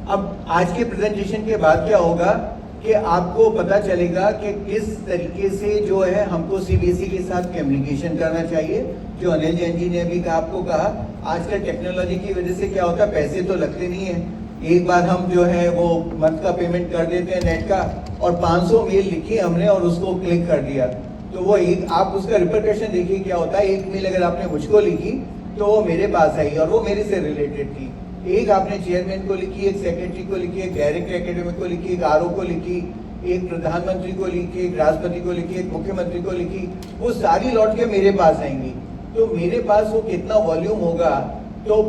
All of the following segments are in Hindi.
अब आज के प्रेजेंटेशन के बाद क्या होगा कि आपको पता चलेगा कि किस तरीके से जो है हमको सीबीएसई के साथ कम्युनिकेशन करना चाहिए। जो अनिल जैन जी ने भी आपको कहा, आजकल टेक्नोलॉजी की वजह से क्या होता है, पैसे तो लगते नहीं है, एक बार हम जो है वो मंथ का पेमेंट कर देते हैं नेट का, और 500 मेल लिखी हमने और उसको क्लिक कर दिया, तो वो एक आप उसका रिपरकशन देखिए क्या होता है। एक मेल अगर आपने मुझको लिखी तो वो मेरे पास आई और वो मेरे से रिलेटेड थी। एक आपने चेयरमैन को लिखी, एक सेक्रेटरी को लिखी, एक डायरेक्टर एकेडमिक को लिखी, एक आरओ को लिखी, एक प्रधानमंत्री को लिखी, एक राष्ट्रपति को लिखी, एक मुख्यमंत्री को लिखी, वो सारी लौट के मेरे पास आएंगी। तो मेरे पास वो कितना वॉल्यूम होगा, तो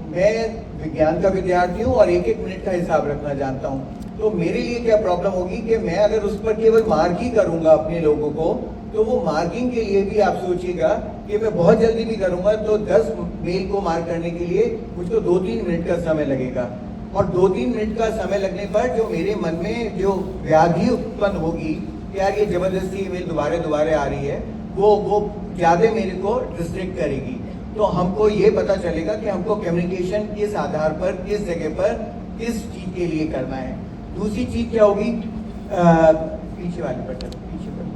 मैं विज्ञान का विद्यार्थी हूँ और एक एक मिनट का हिसाब रखना जानता हूँ। तो मेरे लिए क्या प्रॉब्लम होगी कि मैं अगर उस पर केवल मार्क ही करूंगा अपने लोगों को, तो वो मार्किंग के लिए भी आप सोचिएगा कि मैं बहुत जल्दी भी करूंगा तो 10 मेल को मार्क करने के लिए मुझको 2-3 मिनट का समय लगेगा, और 2-3 मिनट का समय लगने पर जो मेरे मन में जो व्याधि उत्पन्न होगी कि यार ये जबरदस्ती ईमेल दोबारा आ रही है, वो ज्यादा मेरे को डिस्ट्रैक्ट करेगी। तो हमको ये पता चलेगा कि हमको कम्युनिकेशन किस आधार पर, किस जगह पर, किस चीज के लिए करना है। दूसरी चीज क्या होगी, पीछे वाले बटन, पीछे पर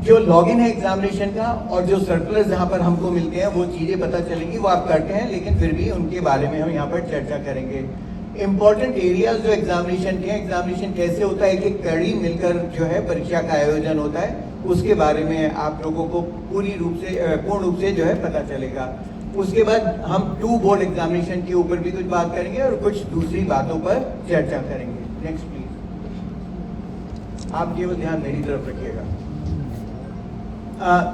जो लॉगिन है एग्जामिनेशन का और जो सर्कुलर जहां पर हमको मिलते हैं वो चीजें पता चलेंगी, वो आप करते हैं, लेकिन फिर भी उनके बारे में हम यहाँ पर चर्चा करेंगे। इंपॉर्टेंट एरियाज जो एग्जामिनेशन के, एग्जामिनेशन कैसे होता है, एक कड़ी मिलकर जो है परीक्षा का आयोजन होता है, उसके बारे में आप लोगों को पूर्ण रूप से जो है पता चलेगा। उसके बाद हम 2 बोर्ड एग्जामिनेशन के ऊपर भी कुछ बात करेंगे और कुछ दूसरी बातों पर चर्चा करेंगे। नेक्स्ट प्लीज, आप केवल ध्यान मेरी तरफ रखिएगा।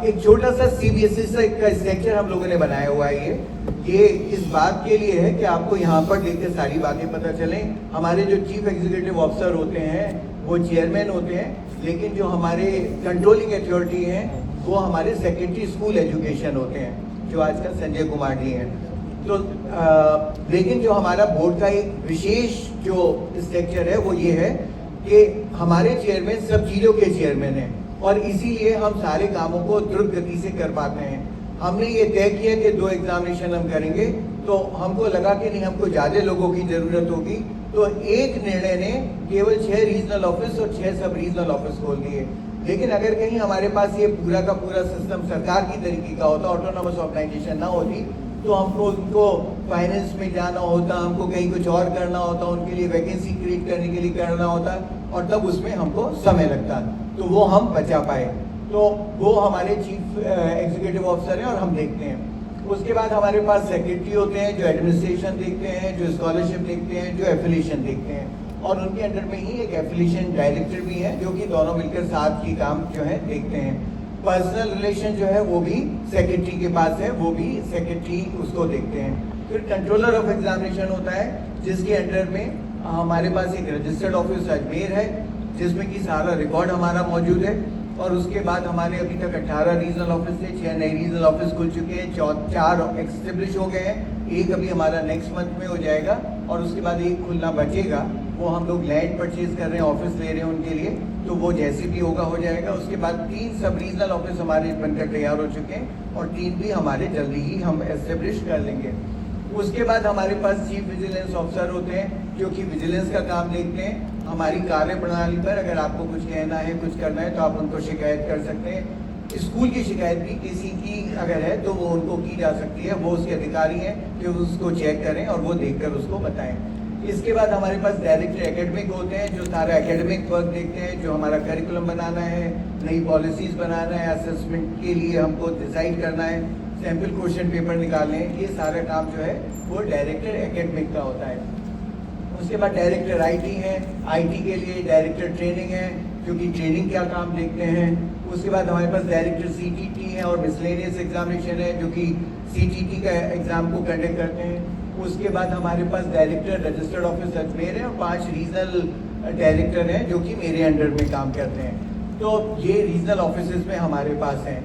एक छोटा सा सीबीएसई से का स्ट्रक्चर हम लोगों ने बनाया हुआ है। ये इस बात के लिए है कि आपको यहाँ पर देखकर सारी बातें पता चलें। हमारे जो चीफ एग्जीक्यूटिव ऑफिसर होते हैं वो चेयरमैन होते हैं, लेकिन जो हमारे कंट्रोलिंग अथॉरिटी हैं वो हमारे सेक्रेटरी स्कूल एजुकेशन होते हैं, जो आजकल संजय कुमार जी हैं। तो लेकिन जो हमारा बोर्ड का एक विशेष जो स्ट्रक्चर है वो ये है कि हमारे चेयरमैन सब चीज़ों के चेयरमैन हैं, और इसीलिए हम सारे कामों को द्रुत गति से कर पाते हैं। हमने ये तय किया कि 2 एग्जामिनेशन हम करेंगे, तो हमको लगा कि नहीं, हमको ज़्यादा लोगों की ज़रूरत होगी, तो एक निर्णय ने केवल 6 रीजनल ऑफिस और 6 सब रीजनल ऑफिस खोल दिए। लेकिन अगर कहीं हमारे पास ये पूरा का पूरा सिस्टम सरकार की तरीके का होता, ऑटोनोमस ऑर्गेनाइजेशन ना होती, तो हमको उनको फाइनेंस में जाना होता, हमको कहीं कुछ और करना होता, उनके लिए वैकेंसी क्रिएट करने के लिए करना होता, और तब उसमें हमको समय लगता, तो वो हम बचा पाए। तो वो हमारे चीफ एग्जीक्यूटिव ऑफिसर हैं और हम देखते हैं। उसके बाद हमारे पास सेक्रेटरी होते हैं जो एडमिनिस्ट्रेशन देखते हैं, जो स्कॉलरशिप देखते हैं, जो एफिलिएशन देखते हैं, और उनके अंडर में ही एक एफिलिएशन डायरेक्टर भी है जो कि दोनों मिलकर साथ की काम जो है देखते हैं। पर्सनल रिलेशन जो है वो भी सेक्रेटरी के पास है, वो भी सेक्रेटरी उसको देखते हैं। फिर कंट्रोलर ऑफ एग्जामिनेशन होता है जिसके अंडर में हमारे पास एक रजिस्टर्ड ऑफिस अजमेर है जिसमें कि सारा रिकॉर्ड हमारा मौजूद है। और उसके बाद हमारे अभी तक 18 रीजनल ऑफिस थे, 6 नए रीजनल ऑफिस खुल चुके हैं, 4 एस्टेब्लिश हो गए हैं, एक अभी हमारा नेक्स्ट मंथ में हो जाएगा, और उसके बाद एक खुलना बचेगा, वो हम लोग लैंड परचेज कर रहे हैं, ऑफिस ले रहे हैं उनके लिए, तो वो जैसे भी होगा हो जाएगा। उसके बाद 3 सब रीजनल ऑफिस हमारे बनकर तैयार हो चुके हैं, और 3 भी हमारे जल्दी ही हम एस्टेब्लिश कर लेंगे। उसके बाद हमारे पास चीफ विजिलेंस ऑफिसर होते हैं जो कि विजिलेंस का काम देखते हैं। हमारी कार्य प्रणाली पर अगर आपको कुछ कहना है, कुछ करना है, तो आप उनको शिकायत कर सकते हैं। स्कूल की शिकायत भी किसी की अगर है तो वो उनको की जा सकती है, वो उसके अधिकारी हैं जो उसको चेक करें और वो देखकर उसको बताएं। इसके बाद हमारे पास डायरेक्टर एकेडमिक होते हैं जो सारा एकेडमिक वर्क देखते हैं, जो हमारा करिकुलम बनाना है, नई पॉलिसीज बनाना है, असेसमेंट के लिए हमको डिसाइड करना है, सैम्पल क्वेश्चन पेपर निकालने हैं, ये सारा काम जो है वो डायरेक्टर एकेडमिक का होता है। उसके बाद डायरेक्टर आईटी है, आईटी के लिए डायरेक्टर ट्रेनिंग है जो कि ट्रेनिंग का काम देखते हैं। उसके बाद हमारे पास डायरेक्टर सीटीटी है और मिसलेनियस एग्जामिनेशन है जो कि सीटीटी का एग्जाम को कंडक्ट करते हैं। उसके बाद हमारे पास डायरेक्टर रजिस्टर्ड ऑफिस अजमेर है और 5 रीजनल डायरेक्टर हैं जो कि मेरे अंडर में काम करते हैं। तो ये रीजनल ऑफिस में हमारे पास हैं।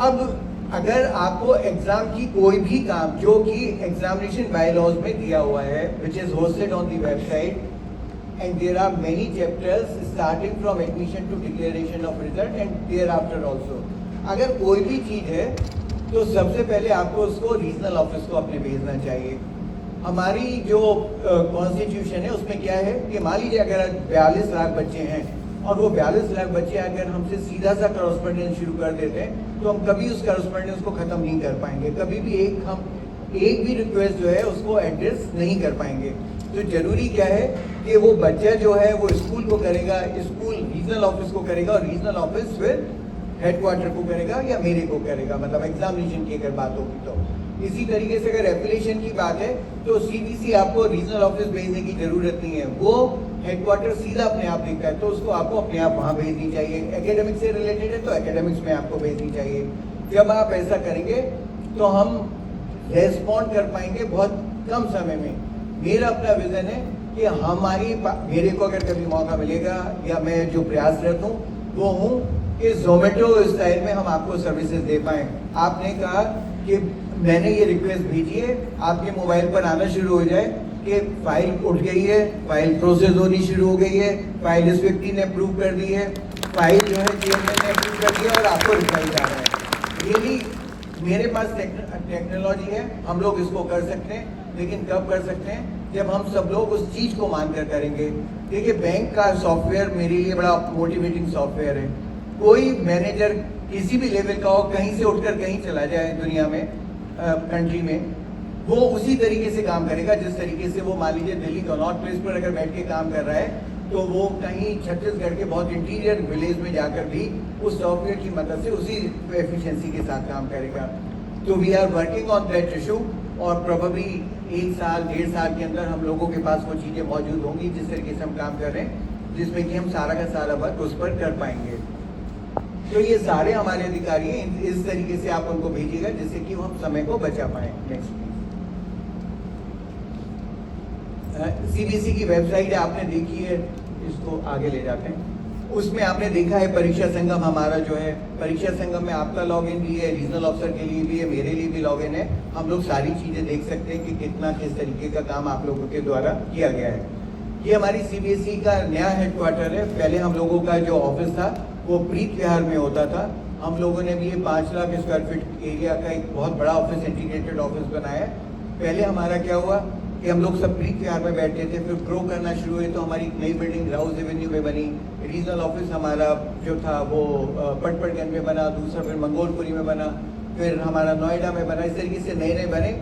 अब अगर आपको एग्जाम की कोई भी काम जो कि एग्जामिनेशन बायलॉज में दिया हुआ है which is hosted on the website, and there are many chapters starting from admission to declaration of result and thereafter also, अगर कोई भी चीज है तो सबसे पहले आपको उसको रीजनल ऑफिस को अपने भेजना चाहिए। हमारी जो कॉन्स्टिट्यूशन है उसमें क्या है कि मान लीजिए अगर 42 लाख बच्चे हैं और वो 42 लाख बच्चे अगर हमसे सीधा सा करस्पॉन्डेंस शुरू कर देते हैं तो हम कभी उस करस्पॉन्डेंस को ख़त्म नहीं कर पाएंगे, कभी भी एक भी रिक्वेस्ट जो है उसको एड्रेस नहीं कर पाएंगे। तो जरूरी क्या है कि वो बच्चा जो है वो स्कूल को करेगा, स्कूल रीजनल ऑफिस को करेगा और रीजनल ऑफिस फिर हेडक्वार्टर को करेगा या मेरे को करेगा, मतलब एग्जामिनेशन की अगर बात होगी तो। इसी तरीके से अगर एफिलिएशन की बात है तो सीबीसी आपको रीजनल ऑफिस भेजने की जरूरत नहीं है, वो हेडक्वार्टर सीधा अपने आप देखता है, तो उसको आपको अपने आप वहाँ भेजनी चाहिए। एकेडमिक्स से रिलेटेड है तो एकेडमिक्स में आपको भेजनी चाहिए। जब आप ऐसा करेंगे तो हम रेस्पॉन्ड कर पाएंगे बहुत कम समय में। मेरा अपना विजन है कि मेरे को अगर कभी मौका मिलेगा या मैं जो प्रयासरत हूँ वो हूँ कि जोमेटो स्टाइल में हम आपको सर्विसेज दे पाएँ। आपने कहा कि मैंने ये रिक्वेस्ट भेजी है, आपके मोबाइल पर आना शुरू हो जाए कि फाइल उठ गई है, फाइल प्रोसेस होनी शुरू हो गई है, फाइल इस व्यक्ति ने अप्रूव कर दी है, फाइल जो है चेयरमैन ने अप्रूव कर दिया और आपको रिप्लाई जा रहा है। ये भी मेरे पास टेक्नोलॉजी है, हम लोग इसको कर सकते हैं, लेकिन कब कर सकते हैं? जब हम सब लोग उस चीज़ को मानकर करेंगे। देखिए बैंक का सॉफ्टवेयर मेरे लिए बड़ा मोटिवेटिंग सॉफ्टवेयर है। कोई मैनेजर किसी भी लेवल का हो, कहीं से उठकर कहीं चला जाए दुनिया में, कंट्री में, वो उसी तरीके से काम करेगा जिस तरीके से वो मान लीजिए दिल्ली कनॉट प्लेस पर अगर बैठ के काम कर रहा है तो वो कहीं छत्तीसगढ़ के बहुत इंटीरियर विलेज में जाकर भी उस सॉफ्टवेयर की मदद से उसी एफिशिएंसी के साथ काम करेगा। तो we are working on that issue और प्रोबेबली 1 साल 1.5 साल के अंदर हम लोगों के पास वो चीज़ें मौजूद होंगी जिस तरीके से हम काम कर रहे हैं, जिसमें कि हम सारा का सारा वर्क उस पर कर पाएंगे। तो ये सारे हमारे अधिकारी हैं, इस तरीके से आप उनको भेजिएगा जिससे कि हम समय को बचा पाए। नेक्स्ट सीबीएसई की वेबसाइट है, आपने देखी है, इसको आगे ले जाते हैं। उसमें आपने देखा है परीक्षा संगम हमारा जो है, परीक्षा संगम में आपका लॉगिन भी है, रीजनल ऑफिसर के लिए भी है, मेरे लिए भी लॉगिन है। हम लोग सारी चीज़ें देख सकते हैं कि कितना किस तरीके का काम आप लोगों के द्वारा किया गया है। ये हमारी सीबीएसई का नया हेडक्वार्टर है। पहले हम लोगों का जो ऑफिस था वो प्रीत विहार में होता था। हम लोगों ने भी ये 5 लाख स्क्वायर फीट एरिया का एक बहुत बड़ा ऑफिस, इंटीग्रेटेड ऑफिस बनाया। पहले हमारा क्या हुआ कि हम लोग सब प्रीत विहार में बैठते थे, फिर ग्रो करना शुरू हुए तो हमारी नई बिल्डिंग राउज एवेन्यू में बनी। रीजनल ऑफिस हमारा जो था वो पटपड़गंज में बना, दूसरा फिर मंगोलपुरी में बना, फिर हमारा नोएडा में बना। इस तरीके से नए नए बने।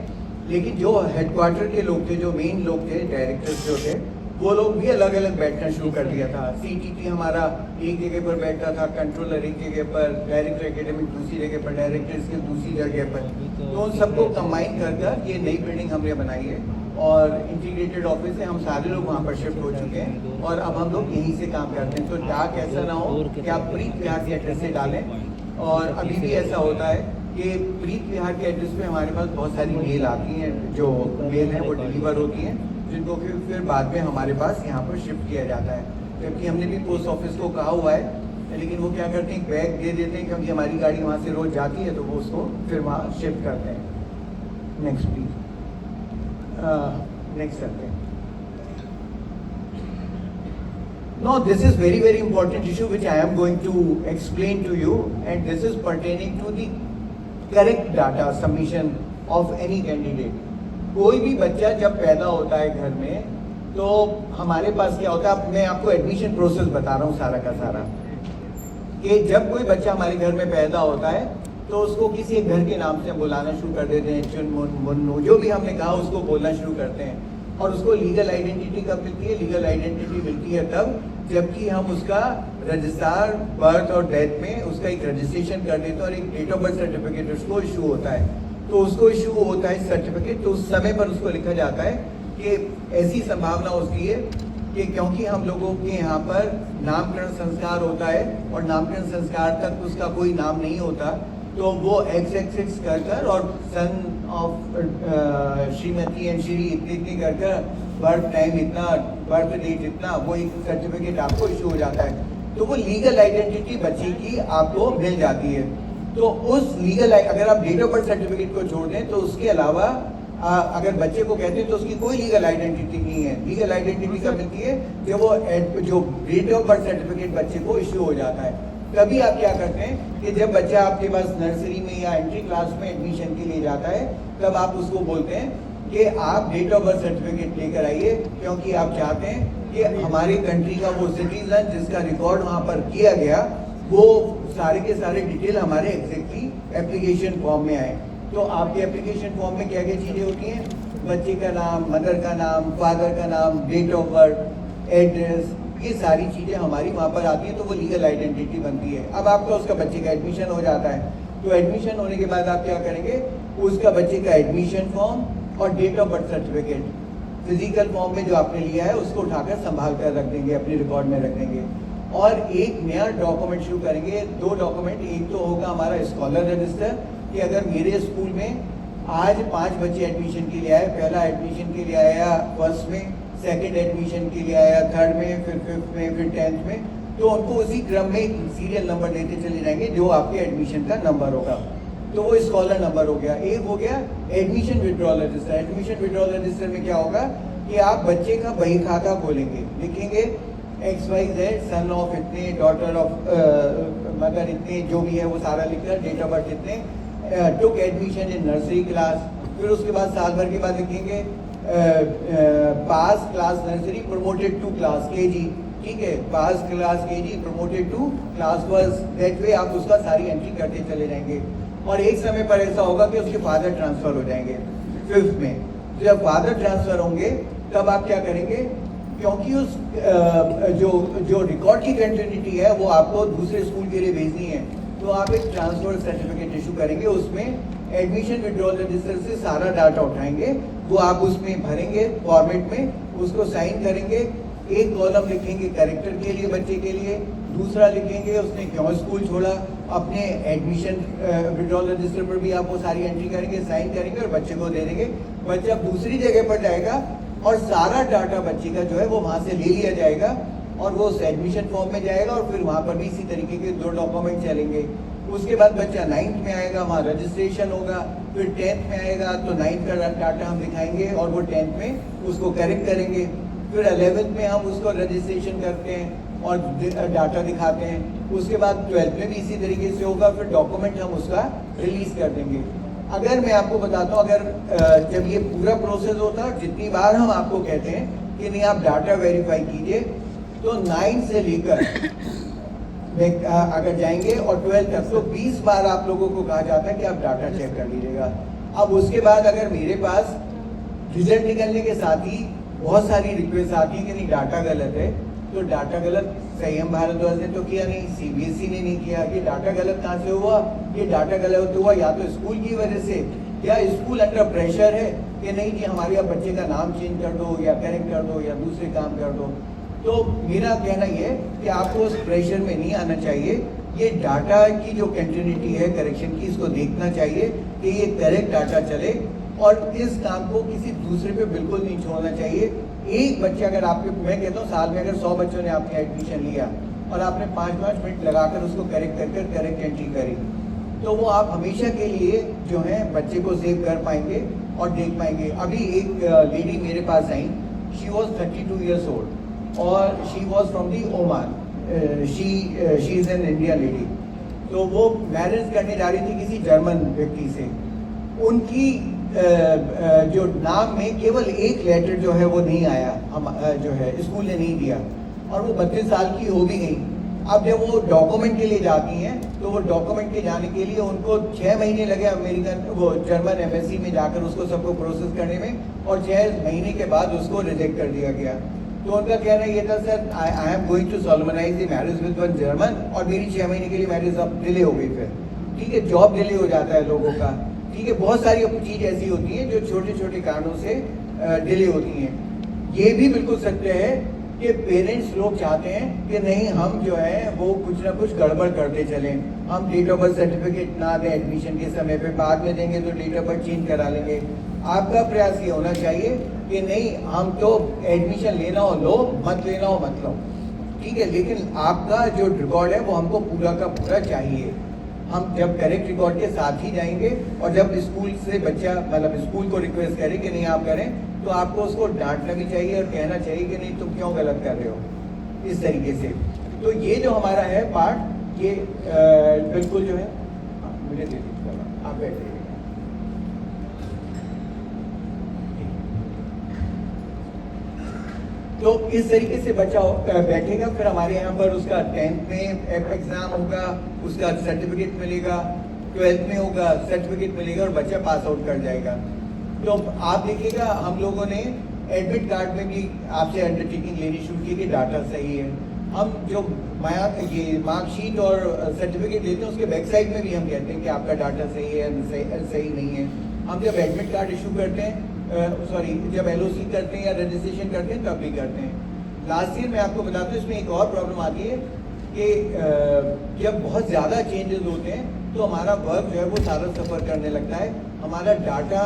लेकिन जो हेडक्वार्टर के लोग थे, जो मेन लोग थे, डायरेक्टर्स जो थे, वो लोग भी अलग अलग बैठना शुरू कर दिया था। सीटीटी हमारा एक जगह पर बैठता था, कंट्रोलर एक जगह पर, डायरेक्टर एकेडमिक दूसरी जगह पर, डायरेक्टर की दूसरी जगह पर। तो उन सबको कंबाइन कर ये नई बिल्डिंग हमने बनाई है और इंटीग्रेटेड ऑफिस है। हम सारे लोग वहाँ पर शिफ्ट हो चुके हैं और अब हम लोग यहीं से काम करते हैं। तो डाक ऐसा ना हो कि आप प्रीत विहार के एड्रेस से डालें। और अभी भी ऐसा होता है कि प्रीत विहार के एड्रेस पे हमारे पास बहुत सारी मेल आती हैं, जो मेल हैं वो डिलीवर होती हैं, जिनको फिर बाद में हमारे पास यहाँ पर शिफ्ट किया जाता है। जबकि हमने भी पोस्ट ऑफिस को कहा हुआ है, लेकिन वो क्या करते हैं, बैग दे देते हैं, क्योंकि हमारी गाड़ी वहाँ से रोज जाती है तो वो उसको फिर वहाँ शिफ्ट करते हैं। नेक्स्ट प्लीज, नेक्स्ट करते हैं। Now this is very important issue which I am going to explain to you, and this is pertaining to the correct data submission of any candidate. कोई भी बच्चा जब पैदा होता है घर में तो हमारे पास क्या होता है, मैं आपको एडमिशन प्रोसेस बता रहा हूँ सारा का सारा, कि जब कोई बच्चा हमारे घर में पैदा होता है तो उसको किसी एक घर के नाम से हम बुलाना शुरू कर देते हैं, चुनमुन, मुन्नू, जो भी हमने कहा उसको बोलना शुरू करते हैं। और उसको लीगल आइडेंटिटी कब मिलती है? लीगल आइडेंटिटी मिलती है तब जबकि हम उसका रजिस्ट्रार बर्थ और डेथ में उसका एक रजिस्ट्रेशन कर देते हैं और एक डेट ऑफ बर्थ सर्टिफिकेट उसको इशू होता है। तो उसको इशू होता है सर्टिफिकेट, तो उस समय पर उसको लिखा जाता है कि ऐसी संभावना होती है कि क्योंकि हम लोगों के यहाँ पर नामकरण संस्कार होता है और नामकरण संस्कार तक उसका कोई नाम नहीं होता, तो वो XX कर और son of Shrimati and Shri इतनी कर बर्थ टाइम इतना, बर्थ डेट इतना, वो एक सर्टिफिकेट आपको इशू हो जाता है। तो वो लीगल आइडेंटिटी बच्चे की आपको मिल जाती है। तो उस लीगल, अगर आप डेट ऑफ बर्थ सर्टिफिकेट को छोड़ दें तो उसके अलावा अगर बच्चे को कहते हैं तो उसकी कोई लीगल आइडेंटिटी नहीं है। लीगल आइडेंटिटी कब मिलती है? जब वो जो डेट ऑफ बर्थ सर्टिफिकेट बच्चे को इश्यू हो जाता है। तभी आप क्या करते हैं कि जब बच्चा आपके पास नर्सरी में या एंट्री क्लास में एडमिशन के लिए जाता है, तब आप उसको बोलते हैं कि आप डेट ऑफ बर्थ सर्टिफिकेट लेकर आइए, क्योंकि आप चाहते हैं कि हमारी कंट्री का वो सिटीजन जिसका रिकॉर्ड वहाँ पर किया गया, वो सारे के सारे डिटेल हमारे एग्जैक्टली एप्लीकेशन फॉर्म में आए। तो आपके एप्लीकेशन फॉर्म में क्या क्या चीज़ें होती हैं? बच्चे का नाम, मदर का नाम, फादर का नाम, डेट ऑफ बर्थ, एड्रेस, ये सारी चीज़ें हमारी वहाँ पर आती हैं, तो वो लीगल आइडेंटिटी बनती है। अब आपका उसका बच्चे का एडमिशन हो जाता है, तो एडमिशन होने के बाद आप क्या करेंगे? उसका बच्चे का एडमिशन फॉर्म और date of birth certificate physical form में जो आपने लिया है उसको उठाकर संभाल कर रख देंगे, अपने रिकॉर्ड में रख देंगे। और एक नया डॉक्यूमेंट शुरू करेंगे, 2 डॉक्यूमेंट। एक तो होगा हमारा स्कॉलर रजिस्टर, कि अगर मेरे स्कूल में आज 5 बच्चे एडमिशन के लिए आए, पहला एडमिशन के लिए आया फर्स्ट में, सेकंड एडमिशन के लिए आया थर्ड में, फिर फिफ्थ में, फिर 10th में, तो उनको उसी क्रम में सीरियल नंबर देते चले जाएंगे जो आपके एडमिशन का नंबर होगा। तो वो स्कॉलर नंबर हो गया। एक हो गया admission withdrawal register. Admission withdrawal register में क्या होगा कि आप बच्चे का बही खाता खोलेंगे, लिखेंगे XYZ सन ऑफ इतने, डॉटर ऑफ मदर इतने, जो भी है वो सारा लिखकर, डेट ऑफ बर्थ इतने, took admission in nursery class. फिर उसके बाद साल भर के बाद लिखेंगे पास class nursery, promoted to class KG, ठीक है, पास class KG, promoted to class first. That way आप उसका सारी एंट्री करते चले जाएंगे। और एक समय पर ऐसा होगा कि उसके फादर ट्रांसफर हो जाएंगे 5th में। तो जब फादर ट्रांसफर होंगे तब आप क्या करेंगे? क्योंकि उस जो रिकॉर्ड की कंटिन्यूटी है वो आपको दूसरे स्कूल के लिए भेजनी है, तो आप एक ट्रांसफर सर्टिफिकेट इशू करेंगे। उसमें एडमिशन विड्रॉल रजिस्टर से सारा डाटा उठाएंगे, वो आप उसमें भरेंगे फॉर्मेट में, उसको साइन करेंगे। एक कॉलम लिखेंगे कैरेक्टर के लिए, बच्चे के लिए, दूसरा लिखेंगे उसने क्यों स्कूल छोड़ा। अपने एडमिशन विड्रॉल रजिस्टर पर भी आप वो सारी एंट्री करेंगे, साइन करेंगे और बच्चे को दे देंगे। बच्चा दूसरी जगह पर जाएगा और सारा डाटा बच्चे का जो है वो वहाँ से ले लिया जाएगा और वो उस एडमिशन फॉर्म में जाएगा और फिर वहाँ पर भी इसी तरीके के 2 डॉक्यूमेंट चलेंगे। उसके बाद बच्चा 9th में आएगा, वहाँ रजिस्ट्रेशन होगा। फिर 10th में आएगा तो 9th का डाटा हम दिखाएंगे और वो 10th में उसको करेक्ट करेंगे। फिर 11th में हम उसको रजिस्ट्रेशन करते हैं और डाटा दिखाते हैं। उसके बाद 12th में भी इसी तरीके से होगा। फिर डॉक्यूमेंट हम उसका रिलीज कर देंगे। अगर मैं आपको बताता हूँ, अगर जब ये पूरा प्रोसेस होता है, जितनी बार हम आपको कहते हैं कि नहीं आप डाटा वेरीफाई कीजिए, तो 9 से लेकर अगर जाएंगे और 12 तक तो 20 बार आप लोगों को कहा जाता है कि आप डाटा चेक कर लीजिएगा। अब उसके बाद अगर मेरे पास रिजल्ट निकलने के साथ ही बहुत सारी रिक्वेस्ट आती है कि नहीं डाटा गलत है, तो डाटा गलत संयम भारद्वाज ने तो किया नहीं, CBSE ने नहीं किया। कि डाटा गलत कहाँ से हुआ? ये डाटा गलत हुआ या तो स्कूल की वजह से, या स्कूल अंडर प्रेशर है कि नहीं जी हमारे यहाँ बच्चे का नाम चेंज कर दो या करेक्ट कर दो या दूसरे काम कर दो। तो मेरा कहना ये कि आपको उस प्रेशर में नहीं आना चाहिए। ये डाटा की जो कंटिन्यूटी है करेक्शन की, इसको देखना चाहिए कि ये करेक्ट डाटा चले और इस काम को किसी दूसरे पे बिल्कुल नहीं छोड़ना चाहिए। एक बच्चे अगर आपके, मैं कहता हूँ साल में अगर 100 बच्चों ने आपने एडमिशन लिया और आपने 5-5 मिनट लगाकर उसको करेक्ट कर करेक्ट एंट्री करी, तो वो आप हमेशा के लिए जो है बच्चे को सेव कर पाएंगे और देख पाएंगे। अभी एक लेडी मेरे पास आई, शी वॉज 32 ईयर्स ओल्ड और she was from the Oman. She is an Indian lady. तो वो मैरिज करने जा रही थी किसी जर्मन व्यक्ति से। उनकी जो नाम में केवल एक लेटर जो है वो नहीं आया, हम जो है स्कूल ने नहीं दिया, और वो 32 साल की हो भी गई। अब जब वो डॉक्यूमेंट के लिए जाती हैं तो वो डॉक्यूमेंट के जाने के लिए उनको 6 महीने लगे अमेरिकन वो जर्मन एम्बेसी में जाकर उसको सबको प्रोसेस करने में, और 6 महीने के बाद उसको रिजेक्ट कर दिया गया। तो उनका कहना ये था, sir I am going to solemnize the marriage with one German, और मेरी 6 महीने के लिए मैरिज अब डिले हो गई। फिर ठीक है, जॉब डिले हो जाता है लोगों का, ठीक है, बहुत सारी चीज़ ऐसी होती हैं जो छोटे छोटे कारणों से डिले होती हैं। ये भी बिल्कुल सत्य है कि पेरेंट्स लोग चाहते हैं कि नहीं हम जो है वो कुछ ना कुछ गड़बड़ करते चलें, हम डेट ऑफ बर्थ सर्टिफिकेट ना दें एडमिशन के समय पे, बाद में देंगे तो डेट ऑफ बर्थ चेंज करा लेंगे। आपका प्रयास ये होना चाहिए कि नहीं, हम तो एडमिशन लेना हो लो, मत लेना हो मत लो, ठीक है, लेकिन आपका जो रिकॉर्ड है वो हमको पूरा का पूरा चाहिए। हम जब करेक्ट रिकॉर्ड के साथ ही जाएंगे, और जब स्कूल से बच्चा मतलब स्कूल को रिक्वेस्ट करे कि नहीं आप करें, तो आपको उसको डांटना भी चाहिए और कहना चाहिए कि नहीं तुम क्यों गलत कर रहे हो, इस तरीके से। तो ये जो हमारा है पार्ट, ये बिल्कुल जो है मुझे दे दीजिए, आप बैठिए। तो इस तरीके से बच्चा बैठेगा, फिर हमारे यहाँ पर उसका 10th में एग्जाम होगा, उसका सर्टिफिकेट मिलेगा, 12th में होगा, सर्टिफिकेट मिलेगा और बच्चा पास आउट कर जाएगा। तो आप देखिएगा हम लोगों ने एडमिट कार्ड में भी आपसे अंडरटेकिंग लेनी शुरू की कि डाटा सही है। हम जो ये मार्कशीट और सर्टिफिकेट देते हैं उसके बैक साइड में भी हम कहते हैं कि आपका डाटा सही है, सही नहीं है। हम जब एडमिट कार्ड इशू करते हैं, जब LOC करते हैं या रजिस्ट्रेशन करते हैं तब भी करते हैं। लास्ट ईयर मैं आपको बताता हूँ इसमें एक और प्रॉब्लम आती है कि जब बहुत ज़्यादा चेंजेस होते हैं तो हमारा वर्क जो है वो सारा सफ़र करने लगता है। हमारा डाटा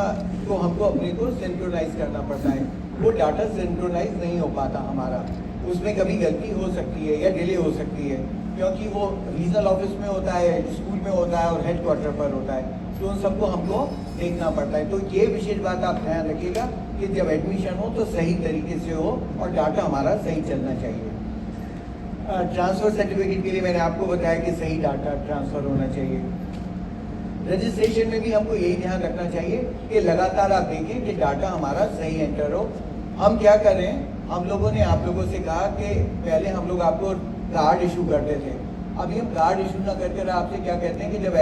को हमको अपने को सिंक्रोनाइज करना पड़ता है, वो डाटा सिंक्रोनाइज नहीं हो पाता हमारा, उसमें कभी गलती हो सकती है या डिले हो सकती है, क्योंकि वो रीजनल ऑफिस में होता है, स्कूल में होता है और हेडक्वार्टर पर होता है, तो उन सबको हमको देखना पड़ता है। तो ये विशेष बात आप ध्यान रखिएगा कि जब एडमिशन हो तो सही तरीके से हो और डाटा हमारा सही चलना चाहिए। ट्रांसफ़र सर्टिफिकेट के लिए मैंने आपको बताया कि सही डाटा ट्रांसफ़र होना चाहिए। रजिस्ट्रेशन में भी हमको यही ध्यान रखना चाहिए कि लगातार आप देखें कि डाटा हमारा सही एंटर हो। हम क्या कर रहे हैं, हम लोगों ने आप लोगों से कहा कि पहले हम लोग आपको कार्ड इशू करते थे, अभी हम कार्ड इशू ना कर आपसे क्या कहते हैं कि जब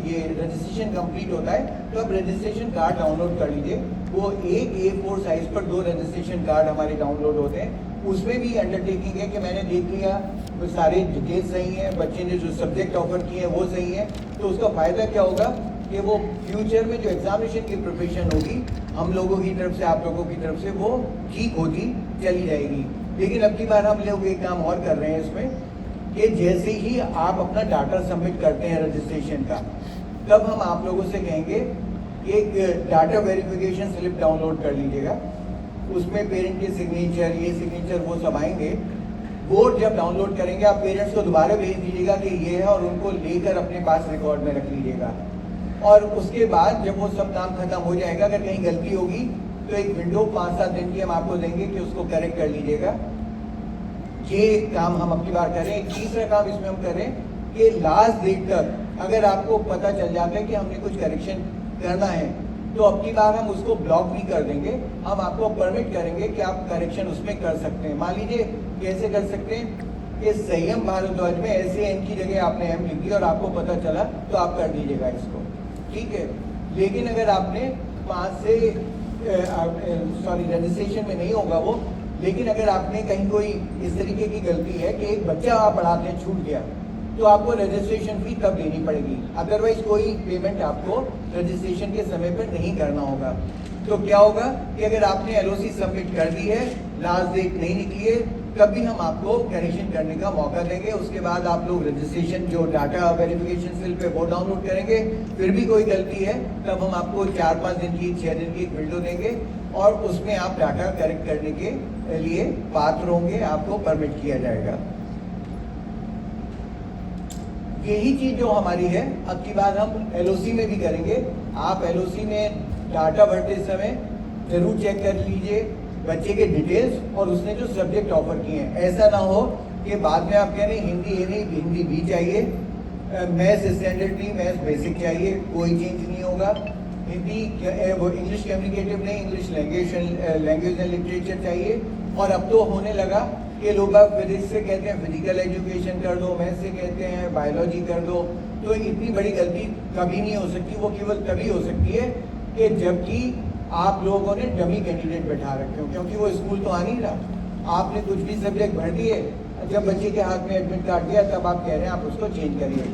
ये रजिस्ट्रेशन कंप्लीट होता है तो आप रजिस्ट्रेशन कार्ड डाउनलोड कर लीजिए। वो एक A4 साइज पर 2 रजिस्ट्रेशन कार्ड हमारे डाउनलोड होते हैं, उसमें भी अंडरटेकिंग है कि मैंने देख लिया तो सारे डिटेल्स सही हैं, बच्चे ने जो सब्जेक्ट ऑफर किए हैं वो सही है, तो उसका फ़ायदा क्या होगा कि वो फ्यूचर में जो एग्जामिनेशन की प्रिपरेशन होगी हम लोगों की तरफ से, आप लोगों की तरफ से, वो ठीक होती चली जाएगी। लेकिन अब की बार हम लोग एक काम और कर रहे हैं इसमें कि जैसे ही आप अपना डाटा सबमिट करते हैं रजिस्ट्रेशन का, तब हम आप लोगों से कहेंगे एक डाटा वेरिफिकेशन स्लिप डाउनलोड कर लीजिएगा, उसमें पेरेंट के सिग्नेचर, ये सिग्नेचर वो सब आएंगे। वो जब डाउनलोड करेंगे आप पेरेंट्स को दोबारा भेज दीजिएगा कि ये है और उनको लेकर अपने पास रिकॉर्ड में रख लीजिएगा। और उसके बाद जब वो सब काम खत्म हो जाएगा, अगर कहीं गलती होगी तो एक विंडो 5-7 दिन की हम आपको देंगे कि उसको करेक्ट कर लीजिएगा। ये काम हम अपनी बार करें। एक तीसरा काम इसमें हम करें कि लास्ट डेट तक अगर आपको पता चल जाता है कि हमने कुछ करेक्शन करना है तो अपनी बार हम उसको ब्लॉक भी कर देंगे, हम आपको परमिट करेंगे कि आप करेक्शन उसमें कर सकते हैं। मान लीजिए कैसे कर सकते हैं कि संयम भारद्वाज में ऐसे एन की जगह आपने एम लिख दिया और आपको पता चला तो आप कर दीजिएगा इसको, ठीक है। लेकिन अगर आपने 5 से रजिस्ट्रेशन में नहीं होगा वो, लेकिन अगर आपने कहीं कोई इस तरीके की गलती है कि एक बच्चा आप पढ़ाते छूट गया तो आपको रजिस्ट्रेशन फी तब देनी पड़ेगी, अदरवाइज कोई पेमेंट आपको रजिस्ट्रेशन के समय पर नहीं करना होगा। तो क्या होगा कि अगर आपने LOC सबमिट कर दी है, लास्ट डेट नहीं निकली है, तब भी हम आपको करेक्शन करने का मौका देंगे। उसके बाद आप लोग रजिस्ट्रेशन जो डाटा वेरिफिकेशन स्लिप है वो डाउनलोड करेंगे, फिर भी कोई गलती है तब हम आपको 4-5 दिन की, 6 दिन की एक विंडो देंगे और उसमें आप डाटा करेक्ट करने के लिए पात्र होंगे, आपको परमिट किया जाएगा। यही चीज जो हमारी है अब की बात हम LOC में भी करेंगे। आप LOC में डाटा भरते समय जरूर चेक कर लीजिए बच्चे के डिटेल्स और उसने जो सब्जेक्ट ऑफर किए हैं। ऐसा ना हो कि बाद में आप कह रहे हैं हिंदी ये नहीं, हिंदी भी चाहिए, मैथ्स स्टैंडर्ड नहीं, मैथ्स बेसिक चाहिए, कोई चेंज नहीं होगा। हिंदी वो इंग्लिश कम्युनिकेटिव नहीं, इंग्लिश लैंग्वेज एंड लिटरेचर चाहिए। और अब तो होने लगा कि लोग फिजिक्स से कहते हैं फिजिकल एजुकेशन कर दो, मैथ्स से कहते हैं बायोलॉजी कर दो। तो इतनी बड़ी गलती कभी नहीं हो सकती, वो केवल तभी हो सकती है कि जबकि आप लोगों ने डमी कैंडिडेट बैठा रखे हो, क्योंकि वो स्कूल तो आ नहीं रहा, आपने कुछ भी सब्जेक्ट भर दिए, जब बच्चे के हाथ में एडमिट कार्ड दिया तब आप कह रहे हैं आप उसको चेंज करिए।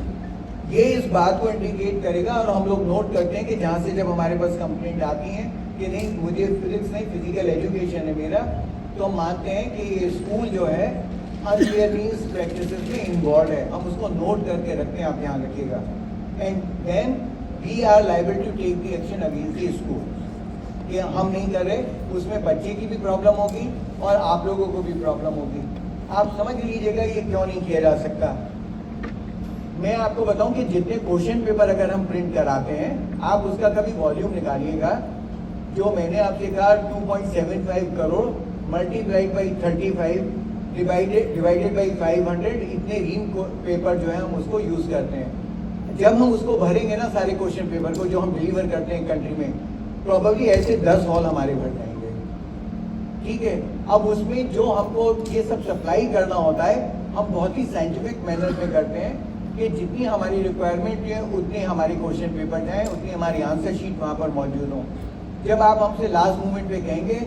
ये इस बात को इंडिकेट करेगा और हम लोग नोट करते हैं कि जहाँ से जब हमारे पास कंप्लेंट आती है कि नहीं मुझे फिजिक्स नहीं फिजिकल एजुकेशन है मेरा, तो हम मानते हैं कि ये स्कूल जो है अनफेयर मीन्स प्रैक्टिसेस में इन्वॉल्व है, हम उसको नोट करके रखते हैं, आप ध्यान रखिएगा। And then we are liable to take the action against the school. कि हम नहीं कर रहे, उसमें बच्चे की भी प्रॉब्लम होगी और आप लोगों को भी प्रॉब्लम होगी। आप समझ लीजिएगा ये क्यों नहीं किया जा सकता। मैं आपको बताऊं कि जितने क्वेश्चन पेपर अगर हम प्रिंट कराते हैं, आप उसका कभी वॉल्यूम निकालिएगा, जो मैंने आपसे कहा 2.75 crore multiplied by 35 divided by 500, इतने रीम पेपर जो है हम उसको यूज करते हैं। जब हम उसको भरेंगे ना सारे क्वेश्चन पेपर को जो हम डिलीवर करते हैं कंट्री में, प्रोबेबली ऐसे 10 हॉल हमारे भर जाएंगे, ठीक है। अब उसमें जो हमको ये सब सप्लाई करना होता है हम बहुत ही साइंटिफिक मैनर में करते हैं कि जितनी हमारी रिक्वायरमेंट है उतने हमारे क्वेश्चन पेपर जाएँ, उतनी हमारी आंसर शीट वहाँ पर मौजूद हो। जब आप हमसे लास्ट मोमेंट पे कहेंगे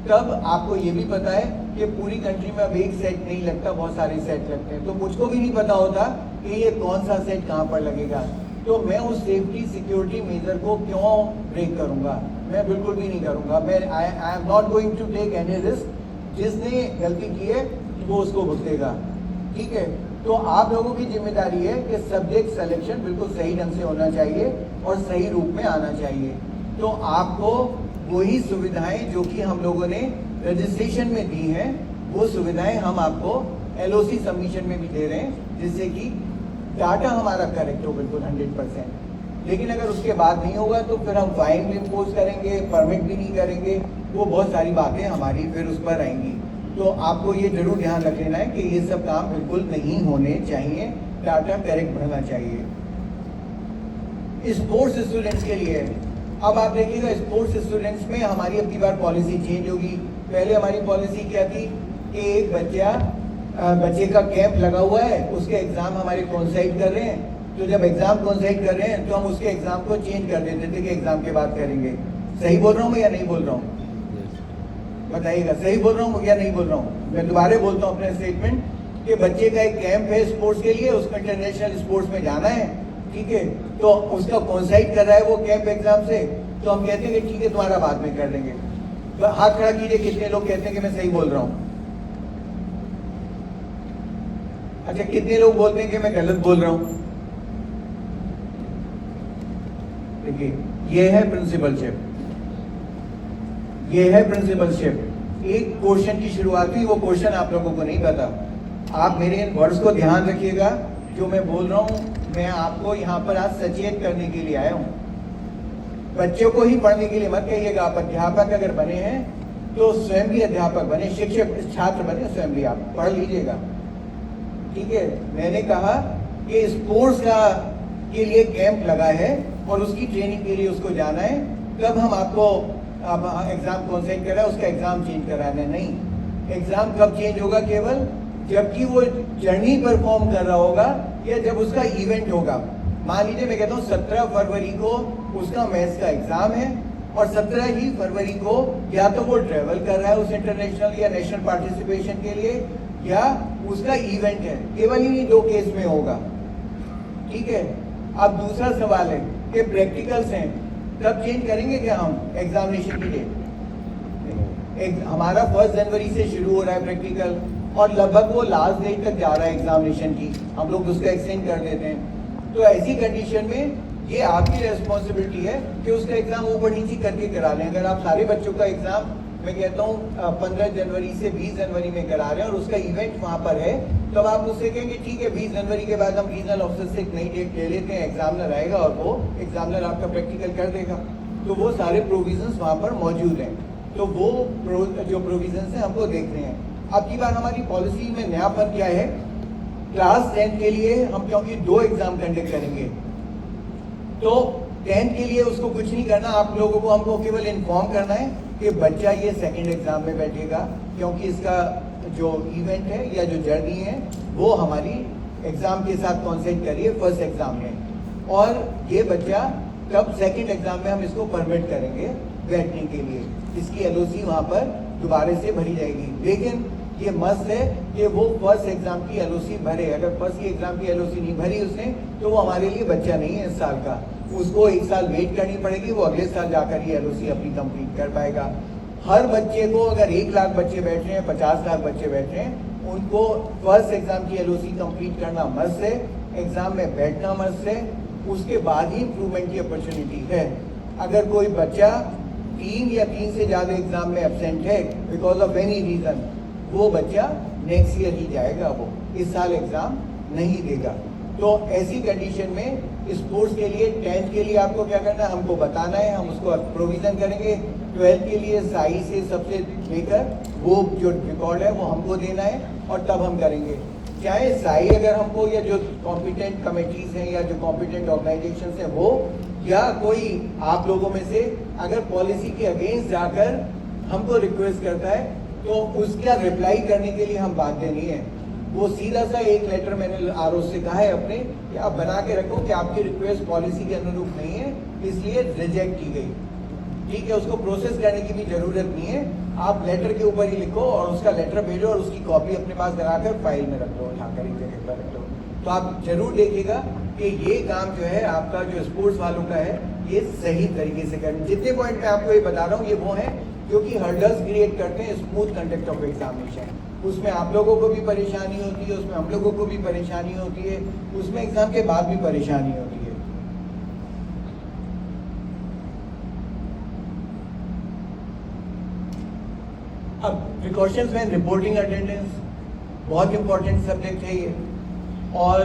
तब आपको ये भी पता है कि पूरी कंट्री में अब एक सेट नहीं लगता, बहुत सारे सेट लगते हैं, तो मुझको भी नहीं पता होता कि ये कौन सा सेट कहाँ पर लगेगा। तो मैं उस सेफ्टी सिक्योरिटी मेजर को क्यों ब्रेक करूँगा? मैं बिल्कुल भी नहीं करूँगा। मैं I am not going to take any risk. जिसने गलती की है वो उसको भुगतेगा, ठीक है। तो आप लोगों की जिम्मेदारी है कि सब्जेक्ट सिलेक्शन बिल्कुल सही ढंग से होना चाहिए और सही रूप में आना चाहिए। तो आपको वही सुविधाएं जो कि हम लोगों ने रजिस्ट्रेशन में दी हैं, वो सुविधाएं हम आपको LOC सबमिशन में भी दे रहे हैं, जिससे कि डाटा हमारा करेक्ट हो बिल्कुल 100%। लेकिन अगर उसके बाद नहीं होगा तो फिर हम फाइन भी इम्पोज करेंगे, परमिट भी नहीं करेंगे, वो बहुत सारी बातें हमारी फिर उस पर आएंगी। तो आपको ये जरूर ध्यान रख लेना है कि ये सब काम बिल्कुल नहीं होने चाहिए, डाटा करेक्ट भरना चाहिए। स्पोर्ट्स स्टूडेंट्स के लिए अब आप देखिएगा, स्पोर्ट्स स्टूडेंट्स में हमारी अब की बार पॉलिसी चेंज होगी। पहले हमारी पॉलिसी क्या थी कि एक बच्चे का कैंप लगा हुआ है, उसके एग्जाम हमारे कोइंसाइड कर रहे हैं, तो जब एग्जाम कोइंसाइड कर रहे हैं तो हम उसके एग्जाम को चेंज कर देते थे कि एग्जाम के बाद करेंगे। सही बोल रहा हूँ या नहीं बोल रहा हूँ? बताइएगा, सही बोल रहा हूँ या नहीं बोल रहा हूँ? मैं दोबारा बोलता हूँ अपने स्टेटमेंट कि बच्चे का एक कैंप है स्पोर्ट्स के लिए, उसको इंटरनेशनल स्पोर्ट्स में जाना है, ठीक है, तो उसका कोइंसाइड कर रहा है वो कैंप एग्जाम से, तो हम कहते हैं कि ठीक है तुम्हारा बाद में कर देंगे। तो हाथ खड़ा कीजिए कितने लोग कहते हैं कि मैं सही बोल रहा हूँ? अच्छा, कितने लोग बोलते हैं कि मैं गलत बोल रहा हूँ? देखिए, ये है प्रिंसिपलशिप, ये है प्रिंसिपलशिप। एक क्वेश्चन की शुरुआत हुई, वो क्वेश्चन आप लोगों को नहीं पता। आप मेरे इन वर्ड्स को ध्यान रखिएगा, जो मैं बोल रहा हूँ मैं आपको यहाँ पर आज सचेत करने के लिए आया हूँ। बच्चों को ही पढ़ने के लिए मत कहिएगा। आप अध्यापक अगर बने हैं तो स्वयं भी अध्यापक बने, शिक्षक छात्र बने, स्वयं भी आप पढ़ लीजिएगा, ठीक है। मैंने कहा कि स्पोर्ट्स का के लिए कैंप लगा है और उसकी ट्रेनिंग के लिए उसको जाना है, तब हम आपको एग्जाम कॉन्सेंट करा, उसका एग्जाम चेंज कराना नहीं। एग्जाम कब चेंज होगा? केवल जबकि वो जर्नी परफॉर्म कर रहा होगा या जब उसका इवेंट होगा। मान लीजिए मैं कहता हूँ 17 फरवरी को उसका मैथ्स का एग्जाम है और 17 ही फरवरी को या तो वो ट्रेवल कर रहा है उस इंटरनेशनल या नेशनल पार्टिसिपेशन के लिए या उसका इवेंट है, केवल ही 2 केस में होगा, ठीक है। अब दूसरा सवाल है कि प्रैक्टिकल्स हैं, तब चेंज करेंगे क्या हम एग्जामिनेशन की डेट? हमारा 1 जनवरी से शुरू हो रहा है प्रैक्टिकल और लगभग वो लास्ट डेट तक जा रहा है एग्जामिनेशन की, हम लोग उसका एक्सटेंड कर देते हैं। तो ऐसी कंडीशन में ये आपकी रेस्पॉन्सिबिलिटी है कि उसका एग्जाम ऊपर नीचे करके करा लें। अगर आप सारे बच्चों का एग्जाम मैं कहता हूँ 15 जनवरी से 20 जनवरी में करा रहे हैं और उसका इवेंट वहाँ पर है, तब आप उससे कहेंगे ठीक है 20 जनवरी के बाद हम रीजनल ऑफिसर से एक नई डेट ले लेते हैं, एग्जामिनर आएगा और वो एग्जामिनर आपका प्रैक्टिकल कर देगा। तो वो सारे प्रोविजंस वहाँ पर मौजूद हैं, तो वो जो प्रोविजंस हैं हमको देखने हैं। अब की बार हमारी पॉलिसी में नयापन क्या है? क्लास 10 के लिए हम क्योंकि 2 एग्जाम कंडक्ट करेंगे, तो 10 के लिए उसको कुछ नहीं करना, आप लोगों को हमको केवल इन्फॉर्म करना है कि बच्चा ये सेकंड एग्जाम में बैठेगा, क्योंकि इसका जो इवेंट है या जो जर्नी है वो हमारी एग्जाम के साथ कॉन्सेंट करिए फर्स्ट एग्जाम में, और ये बच्चा तब सेकंड एग्जाम में हम इसको परमिट करेंगे बैठने के लिए। इसकी LOC वहाँ पर दोबारा से भरी जाएगी, लेकिन ये मस्ट है कि वो फर्स्ट एग्जाम की LOC भरे। अगर फर्स्ट की एग्जाम की LOC नहीं भरी उसने तो वो हमारे लिए बच्चा नहीं है इस साल का, उसको 1 साल वेट करनी पड़ेगी, वो अगले साल जाकर ये LOC अपनी कंप्लीट कर पाएगा। हर बच्चे को, अगर 1 लाख बच्चे बैठ रहे हैं, 50 लाख बच्चे बैठ रहे हैं, उनको फर्स्ट एग्जाम की LOC कंप्लीट करना मस्ट है, एग्जाम में बैठना मस्ट है, उसके बाद ही इम्प्रूवमेंट की अपॉर्चुनिटी है। अगर कोई बच्चा 3 या 3 से ज़्यादा एग्जाम में एब्सेंट है बिकॉज ऑफ एनी रीज़न, वो बच्चा नेक्स्ट ईयर ही जाएगा, वो इस साल एग्जाम नहीं देगा। तो ऐसी कंडीशन में स्पोर्ट्स के लिए 10th के लिए आपको क्या करना है, हमको बताना है, हम उसको प्रोविजन करेंगे। 12th के लिए साई से सबसे लेकर वो जो रिकॉर्ड है वो हमको देना है और तब हम करेंगे। चाहे साई अगर हमको या जो कॉम्पिटेंट कमेटीज हैं या जो कॉम्पिटेंट ऑर्गेनाइजेशन हैं वो, या कोई आप लोगों में से अगर पॉलिसी के अगेंस्ट जाकर हमको रिक्वेस्ट करता है तो उसका रिप्लाई करने के लिए हम बाध्य नहीं है। वो सीधा सा एक लेटर मैंने आरओ से कहा है अपने कि आप बना के रखो कि आपकी रिक्वेस्ट पॉलिसी के अनुरूप नहीं है, इसलिए रिजेक्ट की गई। ठीक है, उसको प्रोसेस करने की भी जरूरत नहीं है, आप लेटर के ऊपर ही लिखो और उसका लेटर भेजो और उसकी कॉपी अपने पास लगाकर फाइल में रख लो, उठाकर एक जगह पर रख लो। तो आप जरूर देखिएगा कि ये काम जो है आपका जो स्पोर्ट्स वालों का है ये सही तरीके से करें। जितने पॉइंट मैं आपको ये बता रहा हूँ ये वो है क्योंकि हर्डल्स क्रिएट करते हैं स्मूथ कंडक्ट ऑफ एग्जामिनेशन। उसमें आप लोगों को भी परेशानी होती है, उसमें हम लोगों को भी परेशानी होती है, उसमें एग्जाम के बाद भी परेशानी होती है। अब प्रिकॉशंस में रिपोर्टिंग अटेंडेंस बहुत इंपॉर्टेंट सब्जेक्ट है ये, और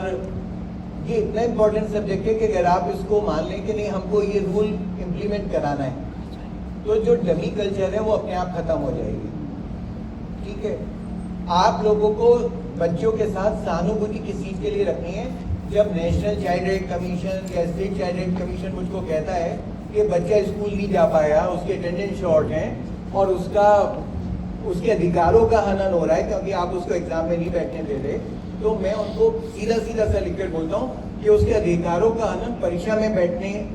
ये इतना इंपॉर्टेंट सब्जेक्ट है कि अगर आप इसको मान लें कि नहीं हमको ये रूल इम्प्लीमेंट कराना है तो जो डमी कल्चर है वो अपने आप खत्म हो जाएगी। ठीक है, आप लोगों को बच्चों के साथ सहानुभूति किस चीज के लिए रखनी है। जब नेशनल चाइल्ड राइट कमीशन या स्टेट चाइल्ड राइट कमीशन मुझको कहता है कि बच्चा स्कूल नहीं जा पाया, उसके अटेंडेंस शॉर्ट है और उसके अधिकारों का हनन हो रहा है क्योंकि आप उसको एग्जाम में नहीं बैठने दे रहे, तो मैं उनको सीधा सा लिखकर बोलता हूँ कि उसके अधिकारों का हनन परीक्षा में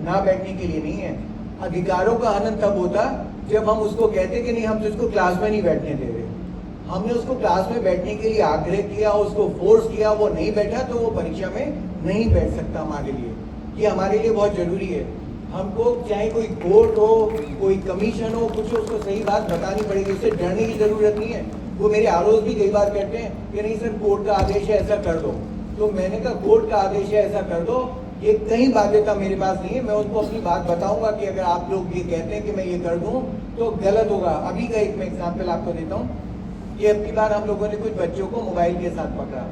ना बैठने के लिए नहीं है। अधिकारों का हनन तब होता जब हम उसको कहते कि नहीं हम तो इसको क्लास में नहीं बैठने दे रहे। हमने उसको क्लास में बैठने के लिए आग्रह किया, उसको फोर्स किया, वो नहीं बैठा तो वो परीक्षा में नहीं बैठ सकता हमारे लिए। ये हमारे लिए बहुत जरूरी है। हमको चाहे कोई कोर्ट हो, कोई कमीशन हो, कुछ हो, उसको सही बात बतानी पड़ेगी, उससे डरने की जरूरत नहीं है। वो मेरे आरोप भी कई बार कहते हैं कि नहीं सर कोर्ट का आदेश है ऐसा कर दो, तो मैंने कहा कोर्ट का आदेश है ऐसा कर दो, ये कहीं बाध्यता मेरे पास नहीं है। मैं उनको अपनी बात बताऊंगा कि अगर आप लोग ये कहते हैं कि मैं ये कर दूं तो गलत होगा। अभी का एक मैं एग्जाम्पल आपको देता हूँ कि अब की बार हम लोगों ने कुछ बच्चों को मोबाइल के साथ पकड़ा,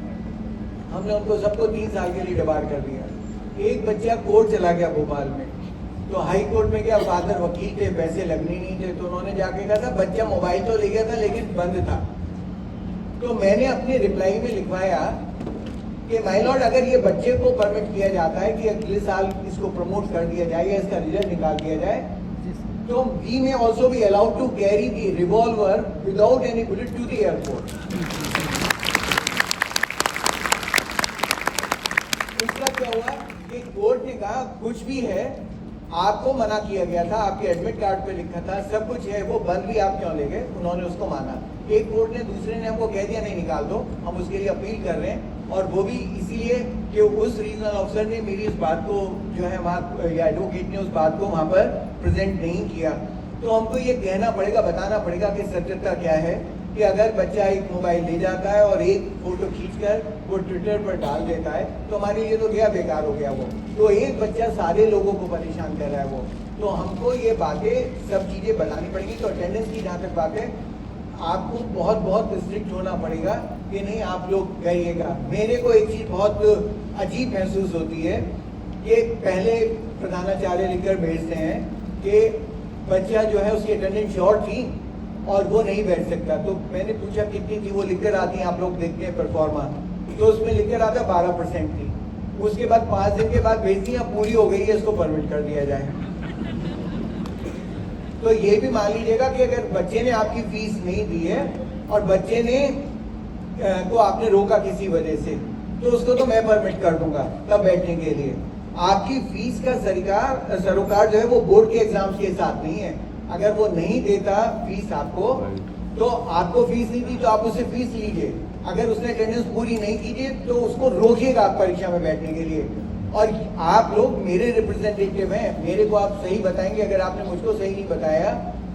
हमने उनको सबको 3 साल के लिए डिबार कर दिया। एक बच्चा कोर्ट चला गया भोपाल में, तो हाई कोर्ट में क्या फादर वकील थे, पैसे लगने नहीं थे, तो उन्होंने जाके कहा था बच्चा मोबाइल तो ले गया था लेकिन बंद था। तो मैंने अपने रिप्लाई में लिखवाया कि माय लॉर्ड अगर ये बच्चे को परमिट किया जाता है कि अगले साल इसको प्रमोट कर दिया जाए या इसका रिजल्ट निकाल दिया जाए, तो we may also be allowed to carry the revolver without any bullet to the airport. इसका क्या हुआ कि कोर्ट ने कहा कुछ भी है, आपको मना किया गया था, आपके एडमिट कार्ड पे लिखा था, सब कुछ है, वो बंद भी आप क्यों ले गए? उन्होंने उसको माना। एक कोर्ट ने दूसरे ने हमको कह दिया नहीं निकाल दो, हम उसके लिए अपील कर रहे हैं, और वो भी इसीलिए कि उस रीजनल ऑफिसर ने मेरी इस बात को जो है वहाँ या एडवोकेट ने उस बात को वहाँ पर प्रेजेंट नहीं किया। तो हमको ये कहना पड़ेगा, बताना पड़ेगा कि सत्यता क्या है कि अगर बच्चा एक मोबाइल ले जाता है और एक फोटो खींचकर वो ट्विटर पर डाल देता है तो हमारे लिए तो गया बेकार हो गया वो, तो एक बच्चा सारे लोगों को परेशान कर रहा है वो। तो हमको ये बातें सब चीज़ें बतानी पड़ेगी। तो अटेंडेंस की जहाँ तक बात है आपको बहुत बहुत स्ट्रिक्ट होना पड़ेगा कि नहीं आप लोग करिएगा। मेरे को एक चीज़ बहुत अजीब महसूस होती है कि पहले प्रधानाचार्य लिखकर भेजते हैं कि बच्चा जो है उसकी अटेंडेंस शॉर्ट थी और वो नहीं बैठ सकता। तो मैंने पूछा कितनी थी, वो लिखकर आती है, आप लोग देखते हैं परफॉर्मा, तो उसमें लिखकर आता 12% थी। उसके बाद 5 दिन के बाद भेजती है पूरी हो गई है, इसको परमिट कर दिया जाए। तो ये भी मान लीजिएगा कि अगर बच्चे ने आपकी फीस नहीं दी है और बच्चे ने को आपने रोका किसी वजह से, तो उसको तो मैं परमिट कर दूंगा तब बैठने के लिए। आपकी फीस का सरोकार जो है वो बोर्ड के एग्जाम्स के साथ नहीं है। अगर वो नहीं देता फीस आपको, तो आपको फीस नहीं दी तो आप उससे फीस लीजिए, अगर उसने अटेंडेंस पूरी नहीं कीजिए तो उसको रोकिएगा आप परीक्षा में बैठने के लिए। और आप लोग मेरे रिप्रेजेंटेटिव हैं, मेरे को आप सही बताएंगे। अगर आपने मुझको सही नहीं बताया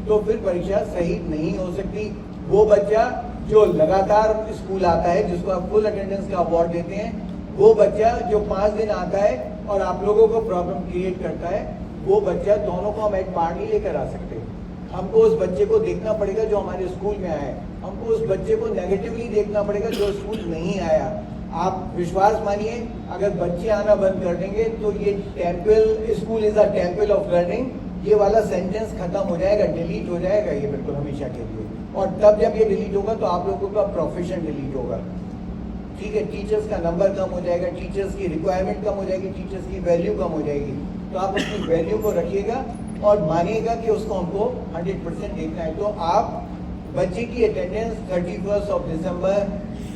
तो फिर परीक्षा सही नहीं हो सकती। वो बच्चा जो लगातार स्कूल आता है, जिसको आप फुल अटेंडेंस का अवार्ड देते हैं, वो बच्चा जो 5 दिन आता है और आप लोगों को प्रॉब्लम क्रिएट करता है, वो बच्चा दोनों को हम एट पार नहीं लेकर आ सकते। हमको उस बच्चे को देखना पड़ेगा जो हमारे स्कूल में आया है, हमको उस बच्चे को नेगेटिवली देखना पड़ेगा जो स्कूल नहीं आया। आप विश्वास मानिए, अगर बच्चे आना बंद कर देंगे तो ये temple, school is a temple of learning, ये वाला सेंटेंस खत्म हो जाएगा, डिलीट हो जाएगा ये बिल्कुल हमेशा के लिए। और तब जब ये डिलीट होगा तो आप लोगों का प्रोफेशन डिलीट होगा, ठीक है। टीचर्स का नंबर कम हो जाएगा, टीचर्स की रिक्वायरमेंट कम हो जाएगी, टीचर्स की वैल्यू कम हो जाएगी। तो आप अपनी वैल्यू को रखिएगा और मानिएगा कि उसको हमको 100% देखना है। तो आप बच्चे की attendance 31 of December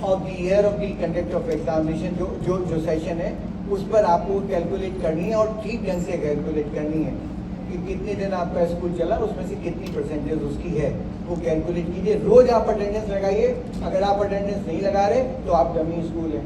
of the year of the conduct of examination जो सेशन है उस पर आपको कैलकुलेट करनी है और ठीक ढंग से कैलकुलेट करनी है कि कितने दिन आपका स्कूल चला, उसमें से कितनी परसेंटेज उसकी है वो कैलकुलेट कीजिए। रोज आप अटेंडेंस लगाइए, अगर आप अटेंडेंस नहीं लगा रहे तो आप डमी स्कूल है,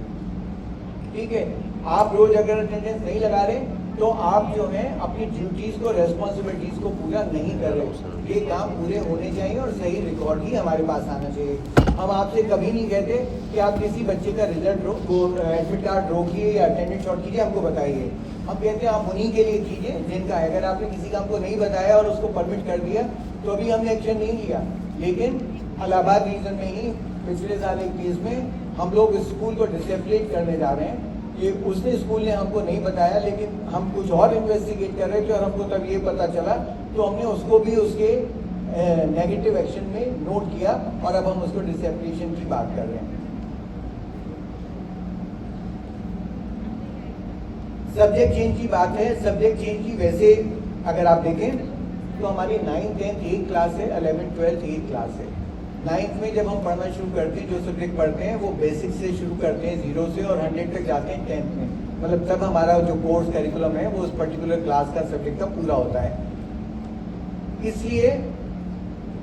ठीक है। आप रोज अगर अटेंडेंस नहीं लगा रहे तो आप जो है अपनी ड्यूटीज को, रेस्पॉन्सिबिलिटीज को पूरा नहीं कर रहे। ये काम पूरे होने चाहिए और सही रिकॉर्ड ही हमारे पास आना चाहिए। हम आपसे कभी नहीं कहते कि आप किसी बच्चे का रिजल्ट एडमिट कार्ड रोकिए या अटेंडेंस शॉर्ट कीजिए, हमको बताइए। हम कहते हैं आप उन्हीं के लिए कीजिए जिनका है। अगर आपने किसी का हमको नहीं बताया और उसको परमिट कर दिया तो अभी हमने एक्शन नहीं लिया। लेकिन इलाहाबाद रीजन में ही पिछले साल एक केस में हम लोग स्कूल को डिसिप्लिन करने जा रहे हैं कि उसने स्कूल ने हमको नहीं बताया, लेकिन हम कुछ और इन्वेस्टिगेट कर रहे थे और हमको तब ये पता चला तो हमने उसको भी उसके नेगेटिव एक्शन में नोट किया और अब हम उसको डिसिप्लिनेशन की बात कर रहे हैं। सब्जेक्ट चेंज की बात है। सब्जेक्ट चेंज की वैसे अगर आप देखें तो हमारी 9th 10th एक क्लास है, 11th 12th एक क्लास है। 9th में जब हम पढ़ना शुरू करते हैं, जो सब्जेक्ट पढ़ते हैं वो बेसिक से शुरू करते हैं 0 से और 100 तक जाते हैं 10th में। मतलब तब हमारा जो कोर्स करिकुलम है वो उस पर्टिकुलर क्लास का सब्जेक्ट का पूरा होता है। इसलिए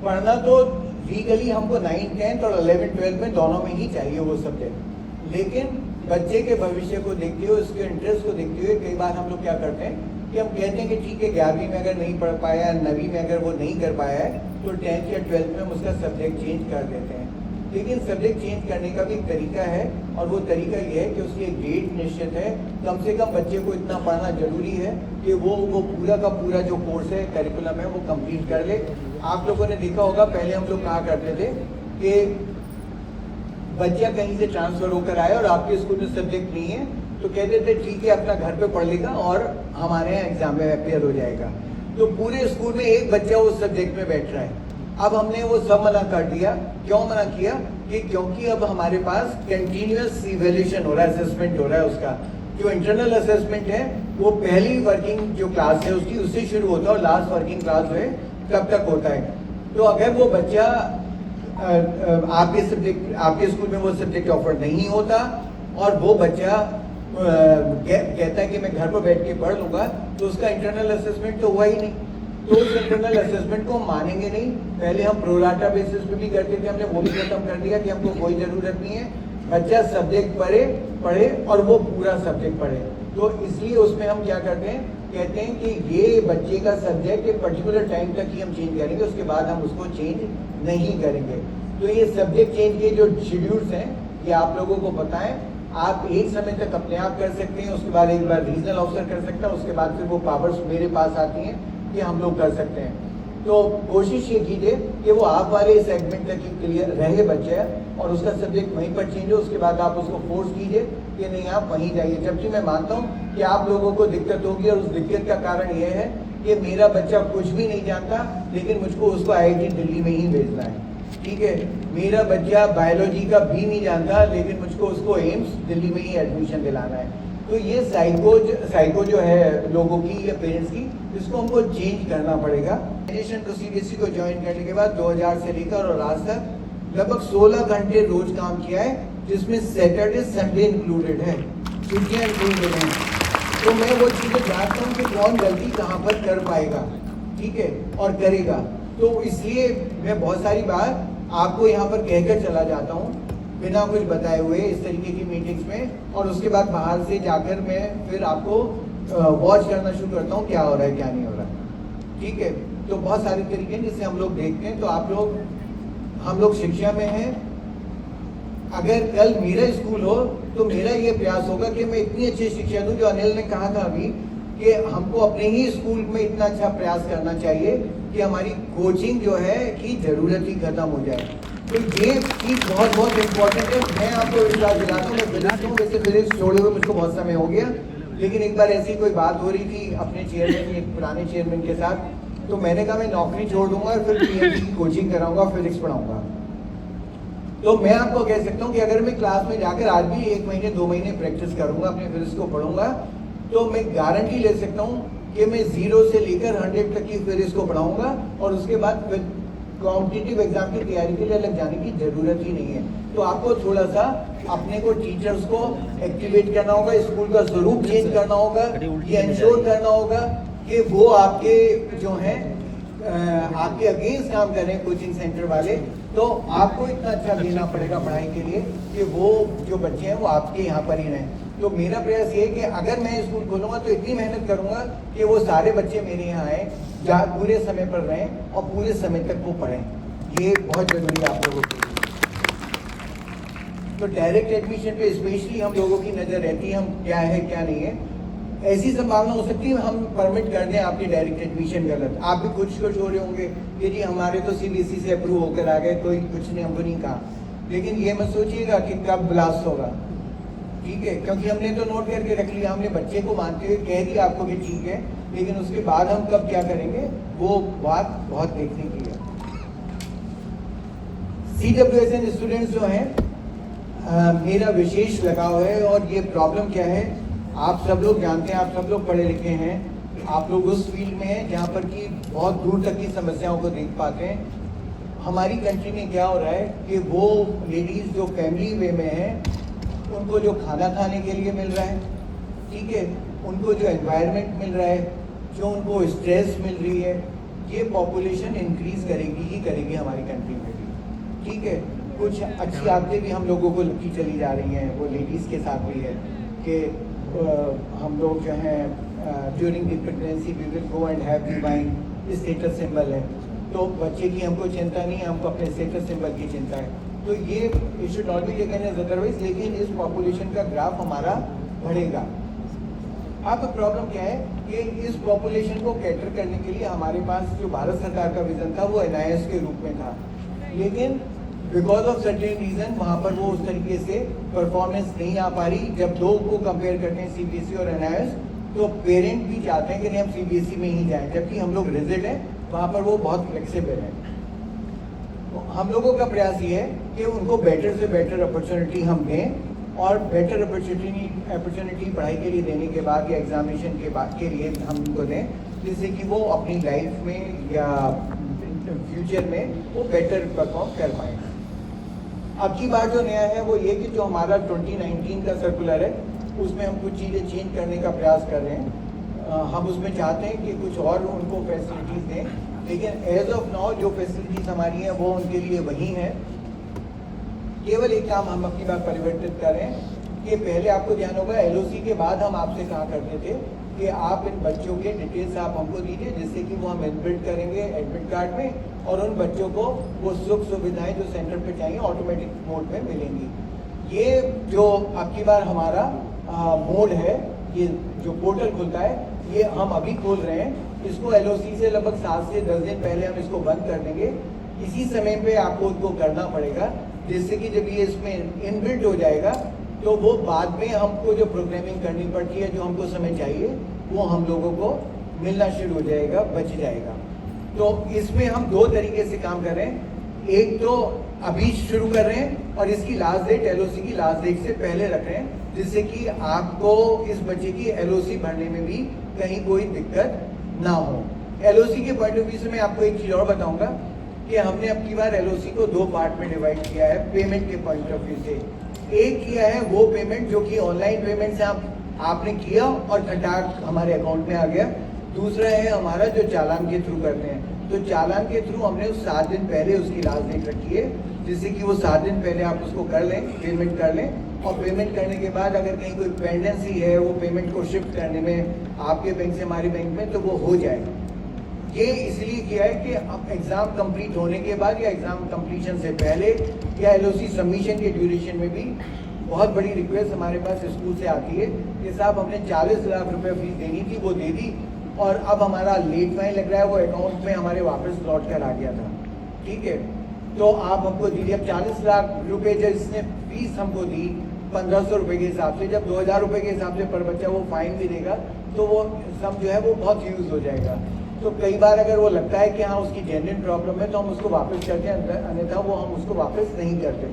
पढ़ना तो लीगली हमको 9th 10th और 11th 12th में दोनों में ही चाहिए वो सब्जेक्ट। लेकिन बच्चे के भविष्य को देखते हुए, उसके इंटरेस्ट को देखते हुए कई बार हम लोग क्या करते हैं कि हम कहते हैं कि ठीक है 11वीं में अगर नहीं पढ़ पाया, 9वीं में अगर वो नहीं कर पाया है तो 10th या 12th में हम उसका सब्जेक्ट चेंज कर देते हैं। लेकिन सब्जेक्ट चेंज करने का भी एक तरीका है और वो तरीका ये है कि उसकी एक डेट निश्चित है। कम से कम बच्चे को इतना पढ़ना जरूरी है कि वो पूरा का पूरा जो कोर्स है, करिकुलम है, वो कंप्लीट कर ले। आप लोगों ने देखा होगा पहले हम लोग कहा करते थे कि बच्चा कहीं से ट्रांसफर होकर आए और आपके स्कूल में सब्जेक्ट नहीं है तो कहते थे ठीक है अपना घर पे पढ़ लेगा और हमारे यहाँ एग्जाम में अपेयर हो जाएगा। तो पूरे स्कूल में एक बच्चा उस सब्जेक्ट में बैठ रहा है। अब हमने वो सब मना कर दिया। क्यों मना किया? कि क्योंकि अब हमारे पास कंटिन्यूअस इवैल्यूएशन हो रहा है, असेसमेंट हो रहा है उसका। जो इंटरनल असेसमेंट है वो पहली वर्किंग जो क्लास है उसकी, उससे शुरू होता है और लास्ट वर्किंग क्लास जो है कब तक होता है। तो अगर वो बच्चा आपके स्कूल में वो सब्जेक्ट ऑफर नहीं होता और वो बच्चा कहता है कि मैं घर पर बैठ के पढ़ लूंगा तो उसका इंटरनल असेसमेंट तो हुआ ही नहीं। तो उस इंटरनल असेसमेंट को मानेंगे नहीं। पहले हम प्रोराटा बेसिस पे भी करते थे, हमने वो भी खत्म कर दिया कि हमको कोई जरूरत नहीं है, बच्चा सब्जेक्ट पढ़े और वो पूरा सब्जेक्ट पढ़े। तो इसलिए उसमें हम क्या करते हैं, कहते हैं कि ये बच्चे का सब्जेक्ट एक पर्टिकुलर टाइम तक ही हम चेंज करेंगे, उसके बाद हम उसको चेंज नहीं करेंगे। तो ये सब्जेक्ट चेंज के जो शेड्यूल्स हैं ये आप लोगों को बताएं। आप एक समय तक अपने आप कर सकते हैं, उसके बाद एक बार रीजनल ऑफिसर कर सकता है, उसके बाद फिर वो पावर्स मेरे पास आती हैं कि हम लोग कर सकते हैं। तो कोशिश ये कीजिए कि वो आप वाले सेगमेंट तक ही क्लियर रहे बच्चे और उसका सब्जेक्ट वहीं पर चेंज हो, उसके बाद आप उसको फोर्स कीजिए कि नहीं आप वहीं जाइए। जबकि मैं मानता हूँ कि आप लोगों को दिक्कत होगी और उस दिक्कत का कारण ये है कि मेरा बच्चा कुछ भी नहीं जानता लेकिन मुझको उसको IIT दिल्ली में ही भेजना है, ठीक है। मेरा बच्चा बायोलॉजी का भी नहीं जानता लेकिन मुझको उसको एम्स दिल्ली में ही एडमिशन दिलाना है। तो ये साइको जो है लोगों की या पेरेंट्स की, इसको हमको चेंज करना पड़ेगा। एजुकेशन को CBSE को ज्वाइन करने के बाद 2000 से लेकर और आज तक लगभग 16 घंटे रोज काम किया है, जिसमें सैटरडे संडे इंक्लूडेड है, छुट्टियाँ इंक्लूडेड हैं। तो मैं वो चीज़ें जानता हूँ कि कौन गलती कहाँ पर कर पाएगा, ठीक है, और करेगा। तो इसलिए मैं बहुत सारी बार आपको यहाँ पर कहकर चला जाता हूँ बिना कुछ बताए हुए इस तरीके की मीटिंग्स में, और उसके बाद बाहर से जाकर मैं फिर आपको वॉच करना शुरू करता हूँ क्या हो रहा है क्या नहीं हो रहा है, ठीक है। तो बहुत सारे तरीके हैं जिससे हम लोग देखते हैं। तो हम लोग शिक्षा में हैं। अगर कल मेरा स्कूल हो तो मेरा ये प्रयास होगा कि मैं इतनी अच्छी शिक्षा दूं, जो अनिल ने कहा था अभी कि हमको अपने ही स्कूल में इतना अच्छा प्रयास करना चाहिए कि हमारी कोचिंग जो है की ज़रूरत ही ख़त्म हो जाए। तो ये चीज़ बहुत बहुत इम्पोर्टेंट है। मैं आपको विश्वास दिलाता हूँ, मैं फिजिक्स हूँ, वैसे फिजिक्स छोड़े हुए मुझको बहुत समय हो गया, लेकिन एक बार ऐसी कोई बात हो रही थी अपने चेयरमैन, एक पुराने चेयरमैन के साथ, तो मैंने कहा मैं नौकरी छोड़ दूंगा और फिर पीएचडी की कोचिंग कराऊंगा, फिजिक्स पढ़ाऊंगा। तो मैं आपको कह सकता हूँ कि अगर मैं क्लास में जाकर आज भी 1 महीने 2 महीने प्रैक्टिस करूंगा, अपने फिजिक्स को पढ़ूंगा, तो मैं गारंटी ले सकता हूँ कि मैं 0 से लेकर 100 तक की फिजिक्स को पढ़ाऊंगा और उसके बाद कॉम्पिटिटिव एग्जाम की तैयारी के लिए अलग जाने की जरूरत ही नहीं है। तो आपको थोड़ा सा अपने को टीचर्स को एक्टिवेट करना होगा, स्कूल का स्वरूप चेंज करना होगा, ये इंश्योर करना होगा कि वो आपके जो हैं आपके अगेंस्ट काम कर रहे हैं कोचिंग सेंटर वाले, तो आपको इतना अच्छा देना पड़ेगा पढ़ाई के लिए कि वो जो बच्चे हैं वो आपके यहाँ पर ही रहें। तो मेरा प्रयास ये है कि अगर मैं स्कूल खोलूँगा तो इतनी मेहनत करूँगा कि वो सारे बच्चे मेरे यहाँ आए, जहाँ पूरे समय पर रहें और पूरे समय तक वो पढ़ें। ये बहुत ज़रूरी है आप लोगों के लिए। तो डायरेक्ट एडमिशन पे स्पेशली हम लोगों की नज़र रहती है, हम क्या है क्या नहीं है। ऐसी संभावना हो सकती है हम परमिट कर दें आपकी डायरेक्ट एडमिशन गलत, आप भी खुश हो रहे होंगे कि जी हमारे तो सीबीएसई से अप्रूव होकर आ गए, कोई कुछ नहीं हमको नहीं कहा। लेकिन ये मत सोचिएगा कि कब ब्लास्ट होगा, ठीक है, क्योंकि हमने तो नोट करके रख लिया, हमने बच्चे को मानते हुए कह दिया आपको कि ठीक है, लेकिन उसके बाद हम कब क्या करेंगे वो बात बहुत देखने की है। CWSN स्टूडेंट्स जो हैं मेरा विशेष लगाव है, और ये प्रॉब्लम क्या है आप सब लोग जानते हैं, आप सब लोग पढ़े लिखे हैं, आप लोग उस फील्ड में हैं जहाँ पर कि बहुत दूर तक की समस्याओं को देख पाते हैं। हमारी कंट्री में क्या हो रहा है कि वो लेडीज़ जो फैमिली वे में हैं उनको जो खाना खाने के लिए मिल रहा है, ठीक है, उनको जो एनवायरनमेंट मिल रहा है, जो उनको स्ट्रेस मिल रही है, ये पॉपुलेशन इंक्रीज करेगी ही करेगी हमारी कंट्री में भी, ठीक है। कुछ अच्छी आदतें भी हम लोगों को लगती चली जा रही हैं, वो लेडीज़ के साथ भी है कि हम लोग जो हैं during the pregnancy we will go and have the wine, status symbol है, तो बच्चे की हमको चिंता नहीं है, हमको अपने स्टेटस सिंबल की चिंता है। तो ये it should not be taken as otherwise, लेकिन इस पॉपुलेशन का ग्राफ हमारा बढ़ेगा। अब प्रॉब्लम क्या है कि इस पॉपुलेशन को कैटर करने के लिए हमारे पास जो भारत सरकार का विजन था वो NIS के रूप में था, लेकिन बिकॉज ऑफ सर्टेन रीजन वहाँ पर वो उस तरीके से परफॉर्मेंस नहीं आ पा रही। जब लोग को कंपेयर करते हैं CBSE और NIS, तो पेरेंट भी चाहते हैं कि नहीं हम CBSE में ही जाएं, जबकि हम लोग रिजिड हैं, वहाँ पर वो बहुत फ्लेक्सिबल हैं। तो हम लोगों का प्रयास ये है कि उनको बेटर से बेटर अपॉर्चुनिटी हम दें, और बेटर अपॉर्चुनिटी पढ़ाई के लिए देने के बाद या एग्जामिनेशन के लिए हम उनको दें, जिससे कि वो अपनी लाइफ में या फ्यूचर में वो बेटर परफॉर्म कर पाएँ। अब की बात जो नया है वो ये कि जो हमारा 2019 का सर्कुलर है उसमें हम कुछ चीज़ें चेंज करने का प्रयास कर रहे हैं। हम उसमें चाहते हैं कि कुछ और उनको फैसिलिटीज़ दें, लेकिन एज ऑफ नाउ जो फैसिलिटीज़ हमारी हैं वो उनके लिए वही हैं। केवल एक काम हम अपनी बात परिवर्तित कर रहे हैं कि पहले आपको ध्यान होगा LOC के बाद हम आपसे कहा करते थे कि आप इन बच्चों के डिटेल्स आप हमको दीजिए, जिससे कि वो हम इनबिल्ट करेंगे एडमिट कार्ड में, और उन बच्चों को वो सुख सुविधाएं जो सेंटर पे चाहिए ऑटोमेटिक मोड में मिलेंगी। ये जो अब की बार हमारा मोड है, ये जो पोर्टल खुलता है, ये हम अभी खोल रहे हैं। इसको LOC से लगभग 7 से 10 दिन पहले हम इसको बंद कर देंगे। इसी समय पे आपको उसको करना पड़ेगा, जिससे कि जब ये इसमें इनबिल्ट हो जाएगा तो वो बाद में हमको जो प्रोग्रामिंग करनी पड़ती है, जो हमको समय चाहिए, वो हम लोगों को मिलना शुरू हो जाएगा, बच जाएगा। तो इसमें हम 2 तरीके से काम कर रहे हैं। एक तो अभी शुरू कर रहे हैं और इसकी लास्ट डेट LOC की लास्ट डेट से पहले रख रहे हैं, जिससे कि आपको इस बच्चे की LOC भरने में भी कहीं कोई दिक्कत ना हो। LOC के पॉइंट ऑफ व्यू से मैं आपको एक चीज़ और बताऊंगा कि हमने अब की बार LOC को 2 पार्ट में डिवाइड किया है पेमेंट के पॉइंट ऑफ व्यू से। एक किया है वो पेमेंट जो कि ऑनलाइन पेमेंट से आपने किया और खटाक हमारे अकाउंट में आ गया। दूसरा है हमारा जो चालान के थ्रू करते हैं, तो चालान के थ्रू हमने उस 7 दिन पहले उसकी लास्ट डेट रखी है, जिससे कि वो 7 दिन पहले आप उसको कर लें, पेमेंट कर लें, और पेमेंट करने के बाद अगर कहीं कोई पेंडेंसी है वो पेमेंट को शिफ्ट करने में आपके बैंक से हमारे बैंक में, तो वो हो जाएगा। ये इसलिए किया है कि अब एग्ज़ाम कंप्लीट होने के बाद या एग्ज़ाम कंप्लीशन से पहले या LOC सबमिशन के ड्यूरेशन में भी बहुत बड़ी रिक्वेस्ट हमारे पास स्कूल से आती है कि साहब हमने 40 लाख रुपए फीस देनी थी, वो दे दी, और अब हमारा लेट फाइन लग रहा है, वो अकाउंट में हमारे वापस लौट कर आ गया था, ठीक है। तो आप हमको दीजिए, अब 40 लाख रुपए जब इसने फीस हमको दी 1500 रुपये के हिसाब से, जब 2000 रुपये के हिसाब से पर बच्चा वो फाइन भी देगा तो वो सम जो है वो बहुत यूज हो जाएगा। तो कई बार अगर वो लगता है कि हाँ उसकी जेन्युइन प्रॉब्लम है तो हम उसको वापस करते हैं, अन्यथा वो हम उसको वापस नहीं करते।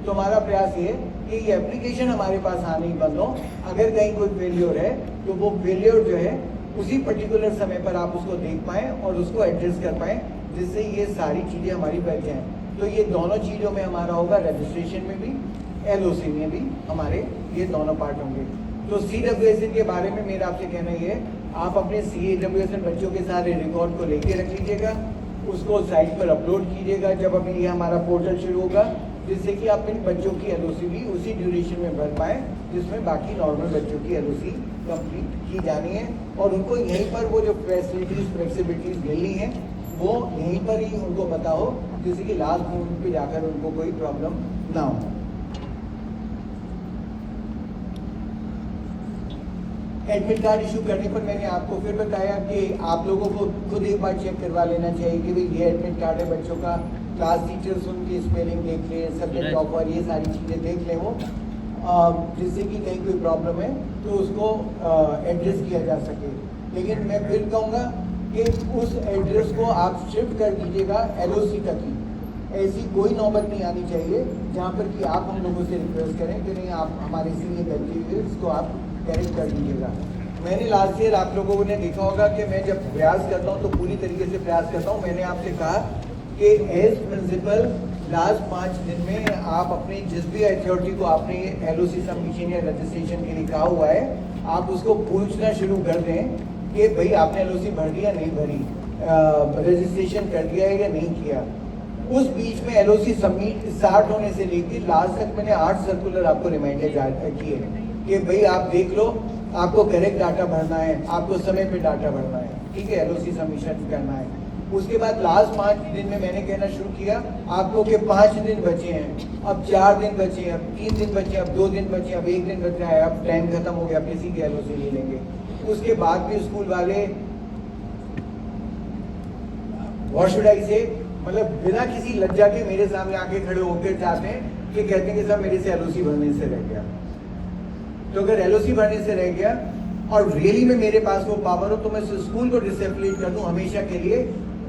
तो हमारा प्रयास ये कि ये एप्लीकेशन हमारे पास आने ही बंद हो। अगर कहीं कोई फेलियर है तो वो फेलियर जो है उसी पर्टिकुलर समय पर आप उसको देख पाएँ और उसको एड्रेस कर पाएँ, जिससे ये सारी चीज़ें हमारी बच जाएँ। तो ये दोनों चीज़ों में हमारा होगा, रजिस्ट्रेशन में भी, LOC में भी हमारे ये दोनों पार्ट होंगे। तो CWSN के बारे में मेरा आपसे कहना ये है, आप अपने CWSN बच्चों के सारे रिकॉर्ड को लेके रख लीजिएगा, उसको साइट पर अपलोड कीजिएगा जब अभी ये हमारा पोर्टल शुरू होगा, जिससे कि आप इन बच्चों की LOC भी उसी ड्यूरेशन में भर पाएँ जिसमें बाकी नॉर्मल बच्चों की LOC कंप्लीट की जानी है। और उनको यहीं पर वो जो फैसिलिटीज़ फ्लेक्सिबिलिटीज़ मिलनी है वो यहीं पर ही उनको पता हो, जिससे कि लास्ट मोमेंट पे जाकर उनको कोई प्रॉब्लम ना हो। एडमिट कार्ड इशू करने पर मैंने आपको फिर बताया कि आप लोगों को खुद एक बार चेक करवा लेना चाहिए कि भाई ये एडमिट कार्ड है बच्चों का, क्लास टीचर्स उनकी स्पेलिंग देख लें, सब्जेक्ट ऑफर, ये सारी चीज़ें देख लें वो, जिससे कि कहीं कोई प्रॉब्लम है तो उसको एड्रेस किया जा सके। लेकिन मैं फिर कहूँगा कि उस एड्रेस को आप शिफ्ट कर दीजिएगा LOC तक ही। ऐसी कोई नौबत नहीं आनी चाहिए जहाँ पर कि आप हम लोगों से रिक्वेस्ट करें कि नहीं आप हमारे सीनियर गलती हुई इसको आप करेक्ट कर दीजिएगा। मैंने लास्ट ईयर आप लोगों ने देखा होगा कि मैं जब प्रयास करता हूँ तो पूरी तरीके से प्रयास करता हूँ। मैंने आपसे कहा कि एज प्रिंसिपल लास्ट 5 दिन में आप अपनी जिस भी अथॉरिटी को आपने LOC सबमिशन या रजिस्ट्रेशन के लिए कहा हुआ है, आप उसको पूछना शुरू कर दें कि भाई आपने LOC भर दिया नहीं भरी, रजिस्ट्रेशन कर दिया है या नहीं किया। उस बीच में LOC सबमिट स्टार्ट होने से लेकर लास्ट तक मैंने 8 सर्कुलर आपको रिमाइंडर किए कि भाई आप देख लो, आपको करेक्ट डाटा भरना है, आपको समय पे डाटा भरना है, ठीक है, LOC सबमिशन करना है। उसके बाद लास्ट 5 दिन में मैंने कहना शुरू किया आपको कि 5 दिन बचे हैं, अब 4 दिन बचे हैं, अब 3 दिन बचे हैं, अब 2 दिन बचे हैं, अब 1 दिन बचा है, अब टाइम खत्म हो गया, अब किसी के LOC ले लेंगे। उसके बाद भी स्कूल वाले व्हाट शुड आई से, मतलब बिना किसी लज्जा के मेरे सामने आके खड़े होकर जाते हैं कि कहते हैं कि साहब मेरे से LOC भरने से रह गया। तो अगर LOC भरने से रह गया और रियली में मेरे पास वो पावर हो तो मैं स्कूल को डिसेप्लेट कर दूं, हमेशा के लिए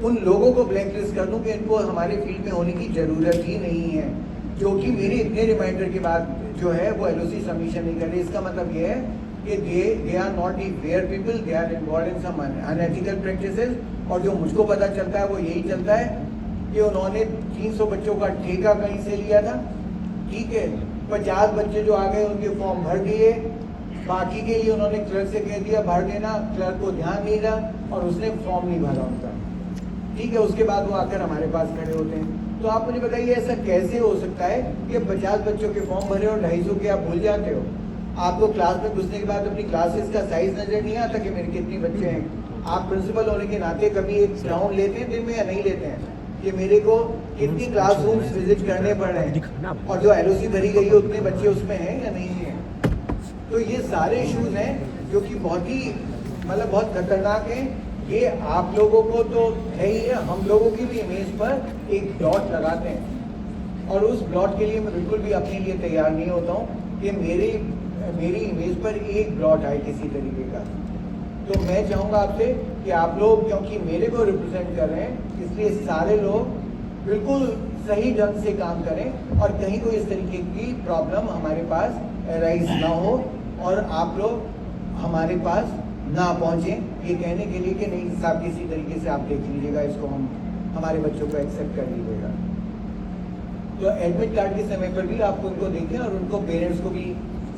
उन लोगों को ब्लैकलिस्ट कर दूं कि इनको हमारे फील्ड में होने की ज़रूरत ही नहीं है, जो कि मेरे इतने रिमाइंडर के बाद जो है वो LOC सबमिशन नहीं कर रहे। इसका मतलब ये है कि they are not the fair people, they are involve in some unethical practices. और जो मुझको पता चलता है वो यही चलता है कि उन्होंने 300 बच्चों का ठेका कहीं से लिया था, ठीक है, 50 बच्चे जो आ गए उनके फॉर्म भर दिए, बाकी के लिए उन्होंने क्लर्क से कह दिया भर देना, क्लर्क को ध्यान नहीं रहा और उसने फॉर्म नहीं भरा उनका, ठीक है। उसके बाद वो आकर हमारे पास खड़े होते हैं। तो आप मुझे बताइए ऐसा कैसे हो सकता है कि 50 बच्चों के फॉर्म भरे और 250 के आप भूल जाते हो? आपको क्लास में घुसने के बाद अपनी क्लासेस का साइज नजर नहीं आता कि मेरे कितने बच्चे हैं? आप प्रिंसिपल होने के नाते कभी एक राउंड लेते हैं दिन में या नहीं लेते हैं कि मेरे को कितनी क्लासरूम्स विजिट करने पड़ रहे हैं और जो LOC भरी गई है उतने बच्चे उसमें हैं या नहीं है? तो ये सारे इश्यूज हैं जो कि बहुत ही मतलब बहुत खतरनाक हैं। ये आप लोगों को तो है ही है, हम लोगों की भी इमेज पर एक डॉट लगाते हैं और उस डॉट के लिए मैं बिल्कुल भी अपने लिए तैयार नहीं होता हूँ कि मेरी इमेज पर एक डॉट आए किसी तरीके का। तो मैं चाहूँगा आपसे कि आप लोग क्योंकि मेरे को रिप्रेजेंट कर रहे हैं इसलिए सारे लोग बिल्कुल सही ढंग से काम करें और कहीं कोई इस तरीके की प्रॉब्लम हमारे पास राइज ना हो और आप लोग हमारे पास ना पहुँचें ये कहने के लिए कि नहीं साहब किसी तरीके से आप देख लीजिएगा, इसको हम हमारे बच्चों को एक्सेप्ट कर लीजिएगा। तो एडमिट कार्ड के समय पर भी आप उनको देखें और उनको पेरेंट्स को भी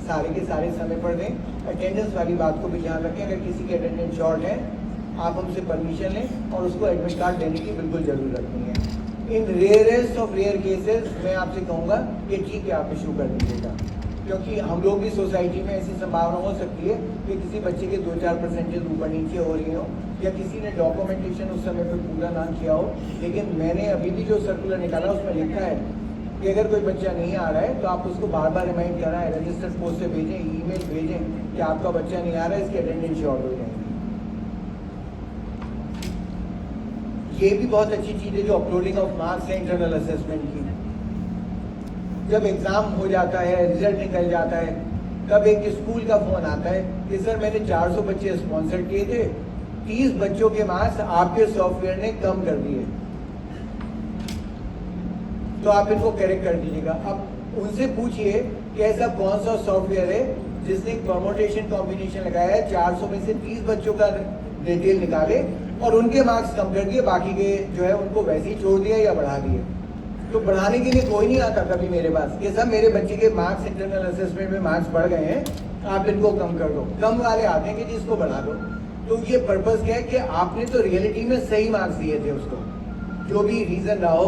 सारे के सारे समय पर दें। अटेंडेंस वाली बात को भी ध्यान रखें, अगर किसी की अटेंडेंस शॉर्ट है आप हमसे परमिशन लें और उसको एडमिट कार्ड देने की बिल्कुल ज़रूरत नहीं है। इन रेयरेस्ट ऑफ रेयर केसेस मैं आपसे कहूँगा कि ठीक है आप इशू कर दीजिएगा, क्योंकि हम लोग भी सोसाइटी में ऐसी संभावना हो सकती है कि किसी बच्चे के 2-4% ऊपर नीचे हो रही हो या किसी ने डॉक्यूमेंटेशन उस समय पर पूरा ना किया हो। लेकिन मैंने अभी भी जो सर्कुलर निकाला उसमें लिखा है कि अगर कोई बच्चा नहीं आ रहा है तो आप उसको बार बार रिमाइंड करना है, रजिस्टर्ड पोस्ट से भेजें, ईमेल भेजें कि आपका बच्चा नहीं आ रहा है, इसकी अटेंडेंस शॉर्ट हो जाएगी। ये भी बहुत अच्छी चीज़ है जो अपलोडिंग ऑफ मार्क्स है इंटरनल असेसमेंट की। जब एग्ज़ाम हो जाता है, रिजल्ट निकल जाता है, तब एक स्कूल का फ़ोन आता है कि सर मैंने 400 बच्चे स्पॉन्सर किए थे, 30 बच्चों के मार्क्स आपके सॉफ्टवेयर ने कम कर दिए, तो आप इनको करेक्ट कर दीजिएगा। अब उनसे पूछिए कि ऐसा कौन सा सॉफ्टवेयर है जिसने परमुटेशन कॉम्बिनेशन लगाया है, 400 में से 30 बच्चों का डिटेल निकाले और उनके मार्क्स कम कर दिए, बाकी के जो है उनको वैसे ही छोड़ दिया या बढ़ा दिए। तो बढ़ाने के लिए कोई नहीं आता कभी मेरे पास कि सब मेरे बच्चे के मार्क्स इंटरनल असेसमेंट में मार्क्स बढ़ गए हैं, आप इनको कम कर दो। कम वाले आते हैं कि जी इसको बढ़ा दो। तो ये पर्पस क्या है कि आपने तो रियलिटी में सही मार्क्स दिए थे उसको, जो भी रीज़न रहा हो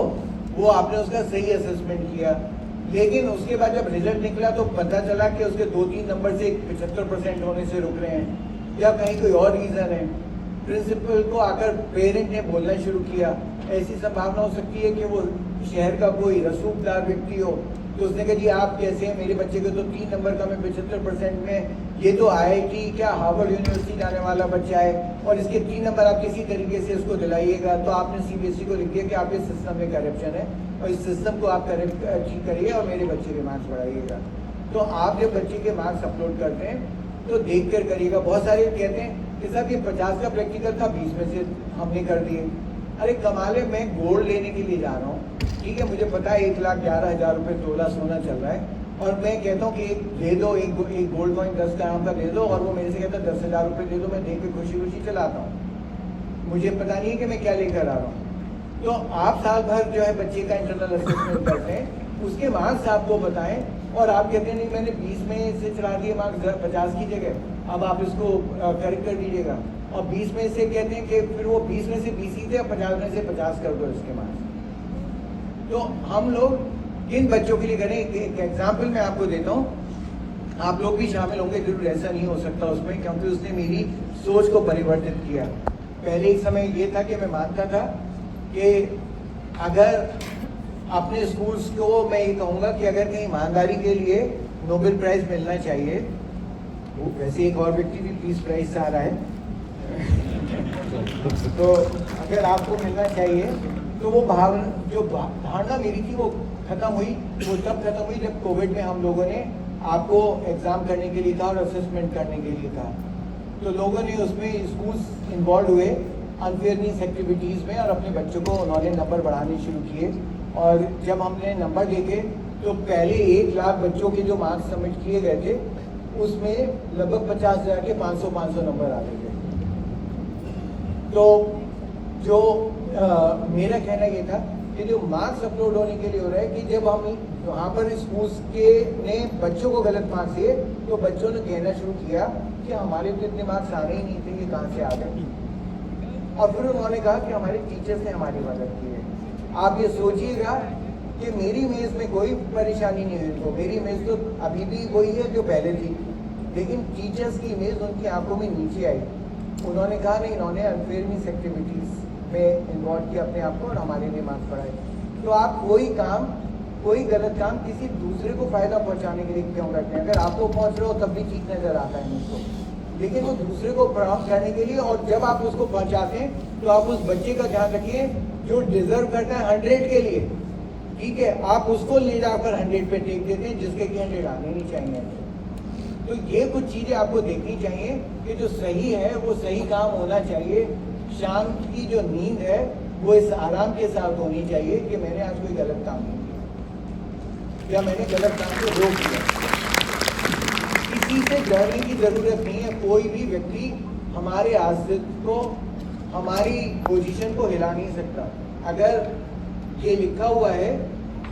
वो आपने उसका सही असेसमेंट किया, लेकिन उसके बाद जब रिजल्ट निकला तो पता चला कि उसके 2-3 नंबर से 75% होने से रुक रहे हैं या कहीं कोई और रीज़न है। प्रिंसिपल को आकर पेरेंट ने बोलना शुरू किया। ऐसी संभावना हो सकती है कि वो शहर का कोई रसूखदार व्यक्ति हो, तो उसने कहा जी आप कैसे हैं, मेरे बच्चे को तो 3 नंबर का मैं 75% में, ये तो IIT क्या हार्वर्ड यूनिवर्सिटी जाने वाला बच्चा है और इसके 3 नंबर आप किसी तरीके से उसको दिलाइएगा। तो आपने CBSE को लिख दिया कि आपके सिस्टम में करप्शन है और इस सिस्टम को आप ठीक करिए और मेरे बच्चे के मार्क्स बढ़ाइएगा। तो आप जब बच्चे के मार्क्स अपलोड करते हैं तो देख कर करिएगा। बहुत सारे कहते हैं कि साहब ये 50 का प्रैक्टिकल था, 20 में से हमने कर दिए। अरे कमाल है, मैं गोल्ड लेने के लिए जा रहा हूँ, ठीक है, मुझे पता है 1,11,000 रुपये तोला सोना चल रहा है और मैं कहता हूँ कि एक दे दो, एक गोल्ड कॉइन 10 ग्राम का दे दो, और वो मेरे से कहता है 10,000 रुपये दे दो, मैं दे के खुशी खुशी चलाता हूँ, मुझे पता नहीं है कि मैं क्या लेकर आ रहा हूँ। तो आप साल भर जो है बच्चे का इंटरनल असेसमेंट करते हैं, उसके मार्क्स आपको बताएं और आप कहते हैं नहीं मैंने 20 में से चला दिए मार्क्स 50 की जगह, अब आप इसको करेक्ट कर दीजिएगा। और 20 में से कहते हैं कि फिर वो 20 में से 20 ही थे, 50 में से 50 कर दो इसके मार्क्स। तो हम लोग किन बच्चों के लिए करें, एक एग्जाम्पल मैं आपको देता हूँ, आप लोग भी शामिल होंगे जरूर, ऐसा नहीं हो सकता उसमें, क्योंकि उसने मेरी सोच को परिवर्तित किया। पहले एक समय ये था कि मैं मानता था कि अगर अपने स्कूल्स को मैं ये कहूँगा कि अगर कहीं ईमानदारी के लिए नोबेल प्राइज मिलना चाहिए, वो वैसे एक और व्यक्ति भी पीस प्राइज से आ रहा है तो अगर आपको मिलना चाहिए तो वो जो धारणा मेरी थी वो खत्म हुई। वो तब खत्म हुई जब कोविड में हम लोगों ने आपको एग्ज़ाम करने के लिए कहा और असेसमेंट करने के लिए कहा, तो लोगों ने उसमें स्कूल्स इन्वॉल्व हुए अनफेयरनेस एक्टिविटीज़ में और अपने बच्चों को उन्होंने नंबर बढ़ाने शुरू किए। और जब हमने नंबर देखे तो पहले 1 लाख बच्चों के जो मार्क्स सबमिट किए गए थे उसमें लगभग 50,000 के 500 नंबर आ गए थे। तो जो मेरा कहना ये था कि जो मार्क्स अपलोड होने के लिए हो रहा है कि जब हम वहाँ पर स्कूल्स के ने बच्चों को गलत मार्क्स दिए तो बच्चों ने कहना शुरू किया कि हमारे तो इतने मार्क्स आने ही नहीं थे, ये कहाँ से आ गए। और फिर उन्होंने कहा कि हमारे टीचर्स ने हमारी मदद की है। आप ये सोचिएगा कि मेरी मेज़ में कोई परेशानी नहीं हुई उनको, मेरी मेज़ तो अभी भी वही है जो पहले थी, लेकिन टीचर्स की इमेज उनकी आंखों में नीचे आई। उन्होंने कहा नहीं, इन्होंने अनफेयरनेस एक्टिविटीज़ में इन्वॉल्व किया अपने आप को और हमारे लिए मार्क्स बढ़ाए। तो आप कोई गलत काम किसी दूसरे को फ़ायदा पहुंचाने के लिए क्यों करते हैं? अगर आपको पहुंच रहे हो तब भी ठीक नज़र आता है मुझको, लेकिन वो दूसरे को प्राप्त करने के लिए, और जब आप उसको पहुंचाते हैं तो आप उस बच्चे का ध्यान रखिए जो डिजर्व करता है 100 के लिए, ठीक है, आप उसको ले जाकर 100 पे टेक देते हैं जिसके कि 100 आने नहीं चाहिए। तो ये कुछ चीज़ें आपको देखनी चाहिए कि जो सही है वो सही काम होना चाहिए। शाम की जो नींद है वो इस आराम के साथ होनी चाहिए कि मैंने आज कोई गलत काम नहीं किया या मैंने गलत काम को रोक दिया। किसी से डरने की जरूरत नहीं है। कोई भी व्यक्ति हमारे अस्तित्व को, हमारी पोजीशन को हिला नहीं सकता। अगर ये लिखा हुआ है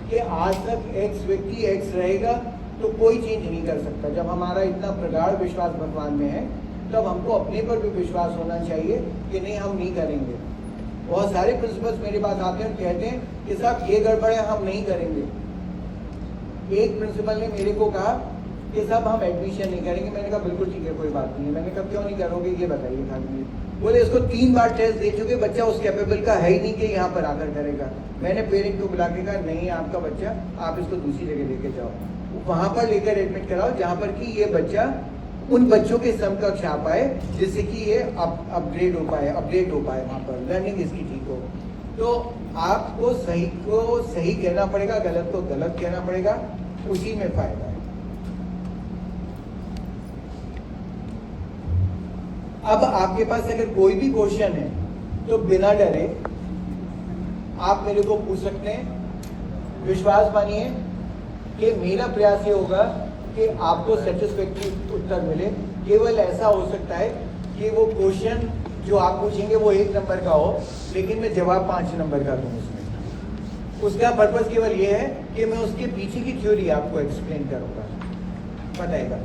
कि आज तक एक्स व्यक्ति एक्स रहेगा तो कोई चेंज नहीं कर सकता। जब हमारा इतना प्रगाढ़ विश्वास भगवान में है तब हमको अपने पर भी विश्वास होना चाहिए कि नहीं, हम नहीं करेंगे। बहुत सारे प्रिंसिपल्स मेरे पास आते हैं और कहते हैं कि साहब ये गड़बड़ है, हम नहीं करेंगे। एक प्रिंसिपल ने मेरे को कहा कि साहब हम एडमिशन नहीं करेंगे। मैंने कहा बिल्कुल ठीक है, कोई बात नहीं है। मैंने कहा क्यों नहीं करोगे ये बताइए खाली। बोले इसको 3 बार टेस्ट दे चुके, बच्चा उस कैपेबल का है ही नहीं कि यहाँ पर आकर करेगा। मैंने पेरेंट को बुला के कहा नहीं, आपका बच्चा, आप इसको दूसरी जगह लेके जाओ, वहाँ पर लेकर एडमिट कराओ जहाँ पर कि ये बच्चा उन बच्चों के समकक्ष आ पाए, जिससे कि ये अपग्रेड हो पाए, अपडेट हो पाए, वहाँ पर लर्निंग इसकी ठीक हो। तो आपको सही को सही कहना पड़ेगा, गलत को गलत कहना पड़ेगा, उसी में फायदा है। अब आपके पास अगर कोई भी क्वेश्चन है तो बिना डरे आप मेरे को पूछ सकते हैं। विश्वास मानिए कि मेरा प्रयास ये होगा कि आपको सेटिस्फैक्टरी उत्तर मिले। केवल ऐसा हो सकता है कि वो क्वेश्चन जो आप पूछेंगे वो 1 नंबर का हो, लेकिन मैं जवाब 5 नंबर का दूं उसमें। उसका पर्पस केवल ये है कि मैं उसके पीछे की थ्योरी आपको एक्सप्लेन करूंगा। बताइएगा।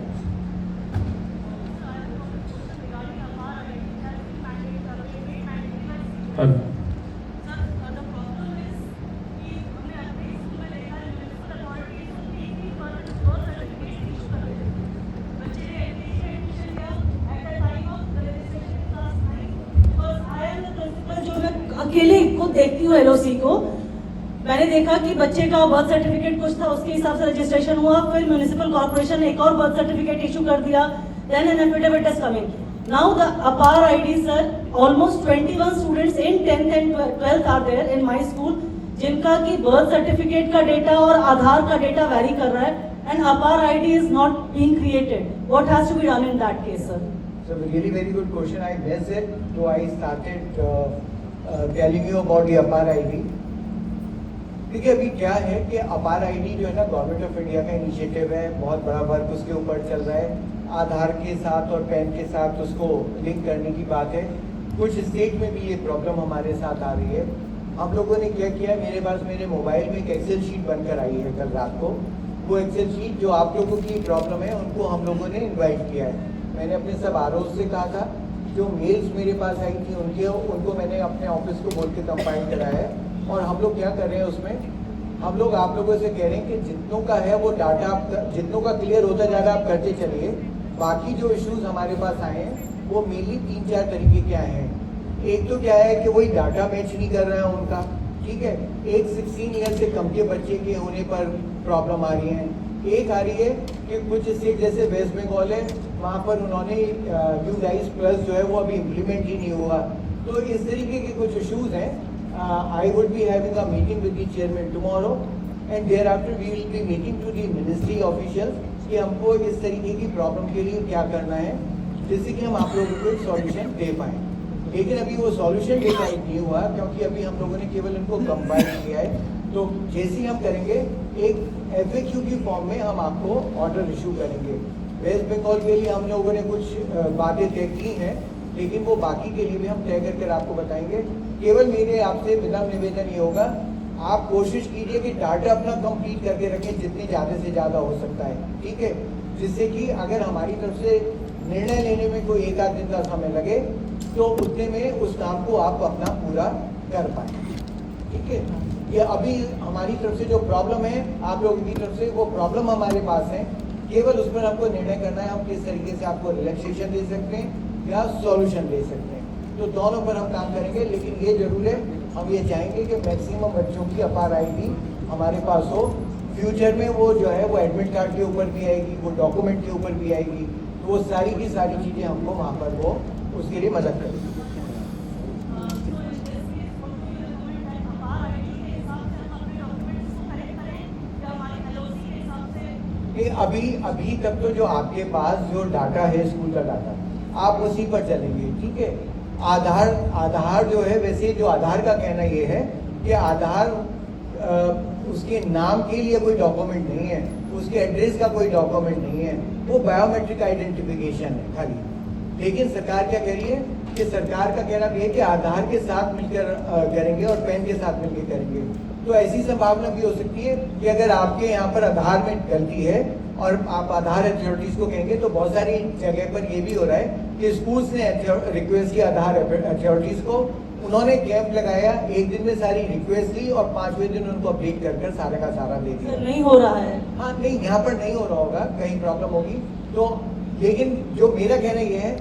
अकेले खुद देखती हूँ एलओसी को। मैंने देखा कि बच्चे का बर्थ सर्टिफिकेट कुछ था, उसके हिसाब से रजिस्ट्रेशन हुआ, फिर म्युनिसिपल कॉर्पोरेशन ने एक और बर्थ सर्टिफिकेट इशू कर दिया, then an affidavit is coming. Now the APAAR ID sir, almost 21 students in 10th and 12th are there in my school, जिनका कि बर्थ सर्टिफिकेट का डेटा और आधार का डेटा वेरी कर रहा है, and APAAR ID is not being created. What has to be done in that case sir? So really very good question. I missed it, so I started telling you about the अपार आईडी। देखिए अभी क्या है कि अपार आईडी जो है ना, गवर्नमेंट ऑफ इंडिया का इनिशिएटिव है, बहुत बड़ा वर्क उसके ऊपर चल रहा है। आधार के साथ और पैन के साथ उसको लिंक करने की बात है। कुछ स्टेट में भी ये प्रॉब्लम हमारे साथ आ रही है। हम लोगों ने क्या किया, मेरे पास मेरे मोबाइल में एक एक्सेल शीट बनकर आई है कल रात को। वो एक्सेल शीट जो आप लोगों की प्रॉब्लम है उनको हम लोगों ने इन्वाइट किया है। मैंने अपने सब आरओ से कहा था, जो मेल्स मेरे पास आई थी उनको मैंने अपने ऑफिस को बोल के कंपाइल कराया है। और हम लोग क्या कर रहे हैं उसमें, हम लोग आप लोगों से कह रहे हैं कि जितनों का है वो डाटा आप जितनों का क्लियर होता जा रहा है आप करते चलिए। बाकी जो इश्यूज हमारे पास आए हैं वो मेनली 3-4 तरीके के आए हैं। एक तो क्या है कि वही डाटा मैच नहीं कर रहा है उनका, ठीक है। एक 16 ईयर से कम के बच्चे के होने पर प्रॉब्लम आ रही है। एक आ रही है कि कुछ स्टेट जैसे वेस्ट बंगाल है, वहाँ पर उन्होंने यूडाइस प्लस जो है वो अभी इम्प्लीमेंट ही नहीं हुआ। तो इस तरीके के कुछ इश्यूज हैं। I would be having a meeting with the chairman tomorrow, and thereafter we will be meeting to the ministry officials कि हमको इस तरीके की प्रॉब्लम के लिए क्या करना है, जिससे कि हम आप लोगों को एक सॉल्यूशन दे पाएँ। लेकिन अभी वो सॉल्यूशन डिसाइड नहीं हुआ, क्योंकि अभी हम लोगों ने केवल उनको कंपाइल किया है। तो जैसे ही हम करेंगे, एक FAQ की फॉर्म में हम आपको ऑर्डर इशू करेंगे। वेस्ट बंगाल के लिए हम लोगों ने कुछ बातें तय की हैं, लेकिन वो बाकी के लिए भी हम तय करके आपको बताएंगे। केवल मेरे आपसे विनम्र निवेदन ये होगा, आप कोशिश कीजिए कि डाटा अपना कंप्लीट करके रखें जितने ज़्यादा से ज़्यादा हो सकता है, ठीक है। जिससे कि अगर हमारी तरफ से निर्णय लेने में कोई 1-8 दिन का समय लगे तो उतने में उस काम को आप अपना पूरा कर पाएँ, ठीक है। ये अभी हमारी तरफ से जो प्रॉब्लम है, आप लोगों की तरफ से वो प्रॉब्लम हमारे पास है, केवल उस पर आपको निर्णय करना है हम किस तरीके से आपको रिलैक्सेशन दे सकते हैं या सॉल्यूशन दे सकते हैं। तो दोनों पर हम काम करेंगे, लेकिन ये जरूर है हम ये चाहेंगे कि मैक्सिमम बच्चों की अपार आईडी हमारे पास हो। फ्यूचर में वो जो है वो एडमिट कार्ड के ऊपर भी आएगी, वो डॉक्यूमेंट के ऊपर भी आएगी, तो वो सारी की सारी चीज़ें हमको वहाँ पर वो उसके लिए मदद करेगी। अभी तक तो जो आपके पास जो डाटा है स्कूल का डाटा, आप उसी पर चलेंगे, ठीक है। आधार जो है, वैसे जो आधार का कहना ये है कि आधार उसके नाम के लिए कोई डॉक्यूमेंट नहीं है, उसके एड्रेस का कोई डॉक्यूमेंट नहीं है, वो बायोमेट्रिक आइडेंटिफिकेशन है खाली। लेकिन सरकार क्या कह रही है कि सरकार का कहना भी है कि आधार के साथ मिलकर करेंगे और पैन के साथ मिलकर करेंगे। तो ऐसी संभावना भी हो सकती है कि अगर आपके यहाँ पर आधार में गलती है और आप आधार अथॉरिटीज को कहेंगे, तो बहुत सारी जगह पर ये भी हो रहा है कि स्कूल्स ने रिक्वेस्ट किया आधार अथॉरिटीज को, उन्होंने कैंप लगाया, एक दिन में सारी रिक्वेस्ट ली और 5वें दिन उनको अपडेट कर सारा का सारा दे दिया। नहीं हो रहा है। हाँ नहीं, यहाँ पर नहीं हो रहा होगा, कहीं प्रॉब्लम होगी तो। लेकिन जो मेरा कहना ये है,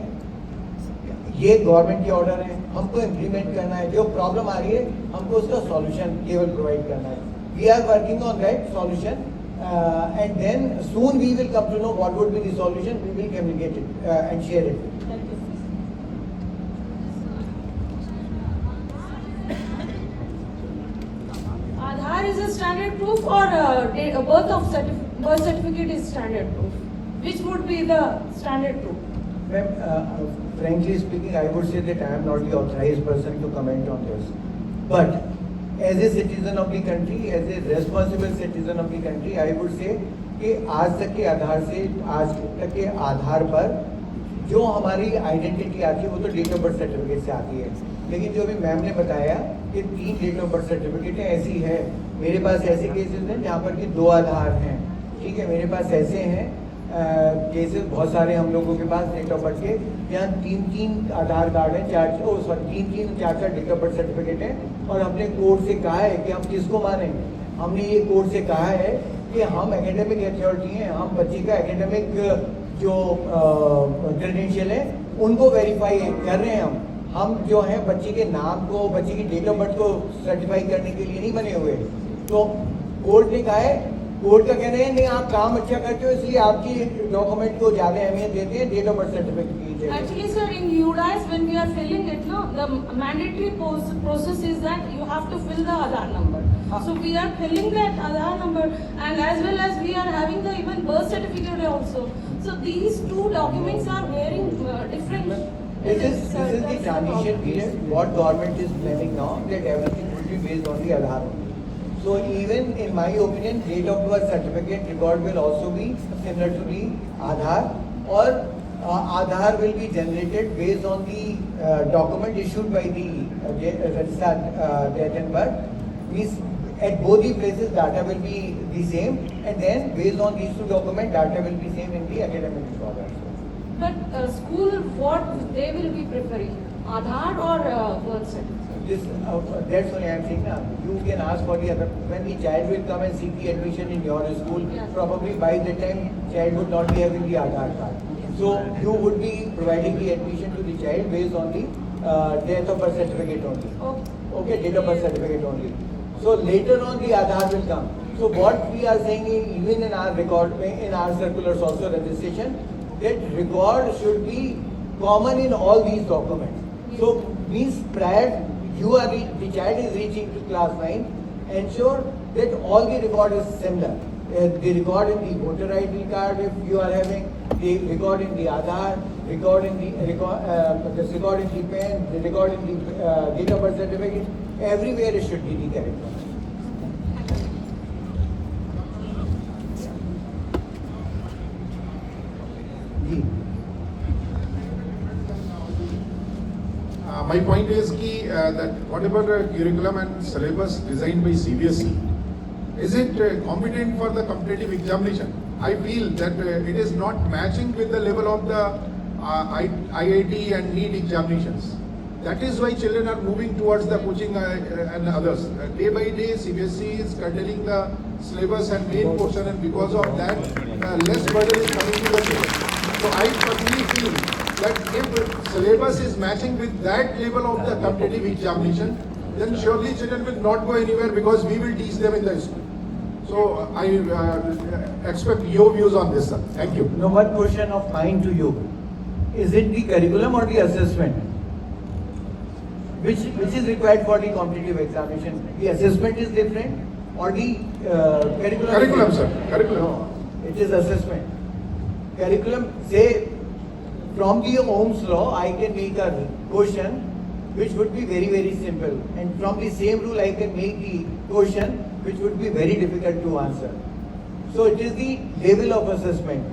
ये गवर्नमेंट के ऑर्डर है, हमको इम्प्लीमेंट करना है। जो प्रॉब्लम आ रही है हमको उसका सॉल्यूशन केवल प्रोवाइड करना है। We are working on that solution and then soon we will come to know what would be the solution, we will communicate it and share it. is a standard proof or birth certificate is standard proof? Which would be the standard proof? Ma'am, frankly speaking, I would say that I am not the authorized person to comment on this. But as a citizen of the country, as a responsible citizen of the country, I would say कि आज तक के आधार से आज तक के आधार पर जो हमारी आइडेंटिटी आती है वो तो डेट ऑफ बर्थ सर्टिफिकेट से आती है, लेकिन जो अभी मैम ने बताया कि 3 डेट ऑफ बर्थ सर्टिफिकेट ऐसी है, मेरे पास ऐसे केसेस हैं जहाँ पर कि 2 आधार हैं, ठीक है, मेरे पास ऐसे हैं केसेस बहुत सारे हम लोगों के पास डेट ऑफ बर्थ के, यहाँ 3 आधार कार्ड हैं, 4 डेट ऑफ बर्थ सर्टिफिकेट हैं, और हमने कोर्ट से कहा है कि हम किसको मानें। हमने ये कोर्ट से कहा है कि हम एकेडमिक अथॉरिटी हैं, हम बच्चे का एकेडमिक जो क्रेडेंशियल है उनको वेरीफाई कर रहे हैं। हम जो हैं बच्चे के नाम को, बच्चे की डेट ऑफ बर्थ को सर्टिफाई करने के लिए नहीं बने हुए। तो कोर्ट ने कहा है, कोर्ट का कहना है नहीं आप काम अच्छा करते हो इसलिए आपकी डॉक्यूमेंट को ज्यादा अहमियत देते हैं डेट ऑफ बर्थ सर्टिफिकेट की। Actually, sir, in UDAS, when we are filling it, no, the mandatory process is that you have to fill the Aadhaar number. So we are filling that Aadhaar number, and as well as we are having the even birth certificate also. So these 2 documents are very different. This is the transition period. What government is planning now that everything will be based on the Aadhaar only. So even in my opinion, date of birth certificate record will also be similar to the Aadhaar, or Aadhaar will be generated based on the document issued by the registered date and birth. Means at both the places data will be the same, and then based on these 2 documents data will be same in the academic record also. But school, what they will be preferring, Aadhaar or birth certificate? This that's why I am saying now. You can ask for the other when the child will come and seek the admission in your school. Yeah. Probably by that time child would not be having the Aadhaar card. So you would be providing the admission to the child based on the date of birth certificate only. Okay, date of birth certificate only. So later on the Aadhaar will come. So what we are saying even in our record, in our circulars also registration, that record should be common in all these documents. So means prior the child is reaching to class 9, ensure that all the record is similar. The record in the voter ID card if you are having, the record in the Aadhaar, record in the record in the PAN, the record in the date of birth certificate, everywhere it should be the correct one. जी My point is that whatever curriculum and syllabus designed by CBSE, is it competent for the competitive examination? I feel that it is not matching with the level of the IIT and NEET examinations. That is why children are moving towards the coaching and others. Day by day, CBSE is curtailing the syllabus and main portion, and because of that, less burden is coming to the children. So I personally feel that if syllabus is matching with that level of the competitive examination, then surely children will not go anywhere because we will teach them in the school. So I expect your views on this, sir. Thank you. Now one question of mine to you. Is it the curriculum or the assessment? Which is required for the competitive examination? The assessment is different or the curriculum? Curriculum, sir. Curriculum. No, it is assessment. Curriculum, say from the Ohm's law, I can make a question which would be very, very simple. And from the same rule, I can make the question which would be very difficult to answer. So it is the level of assessment.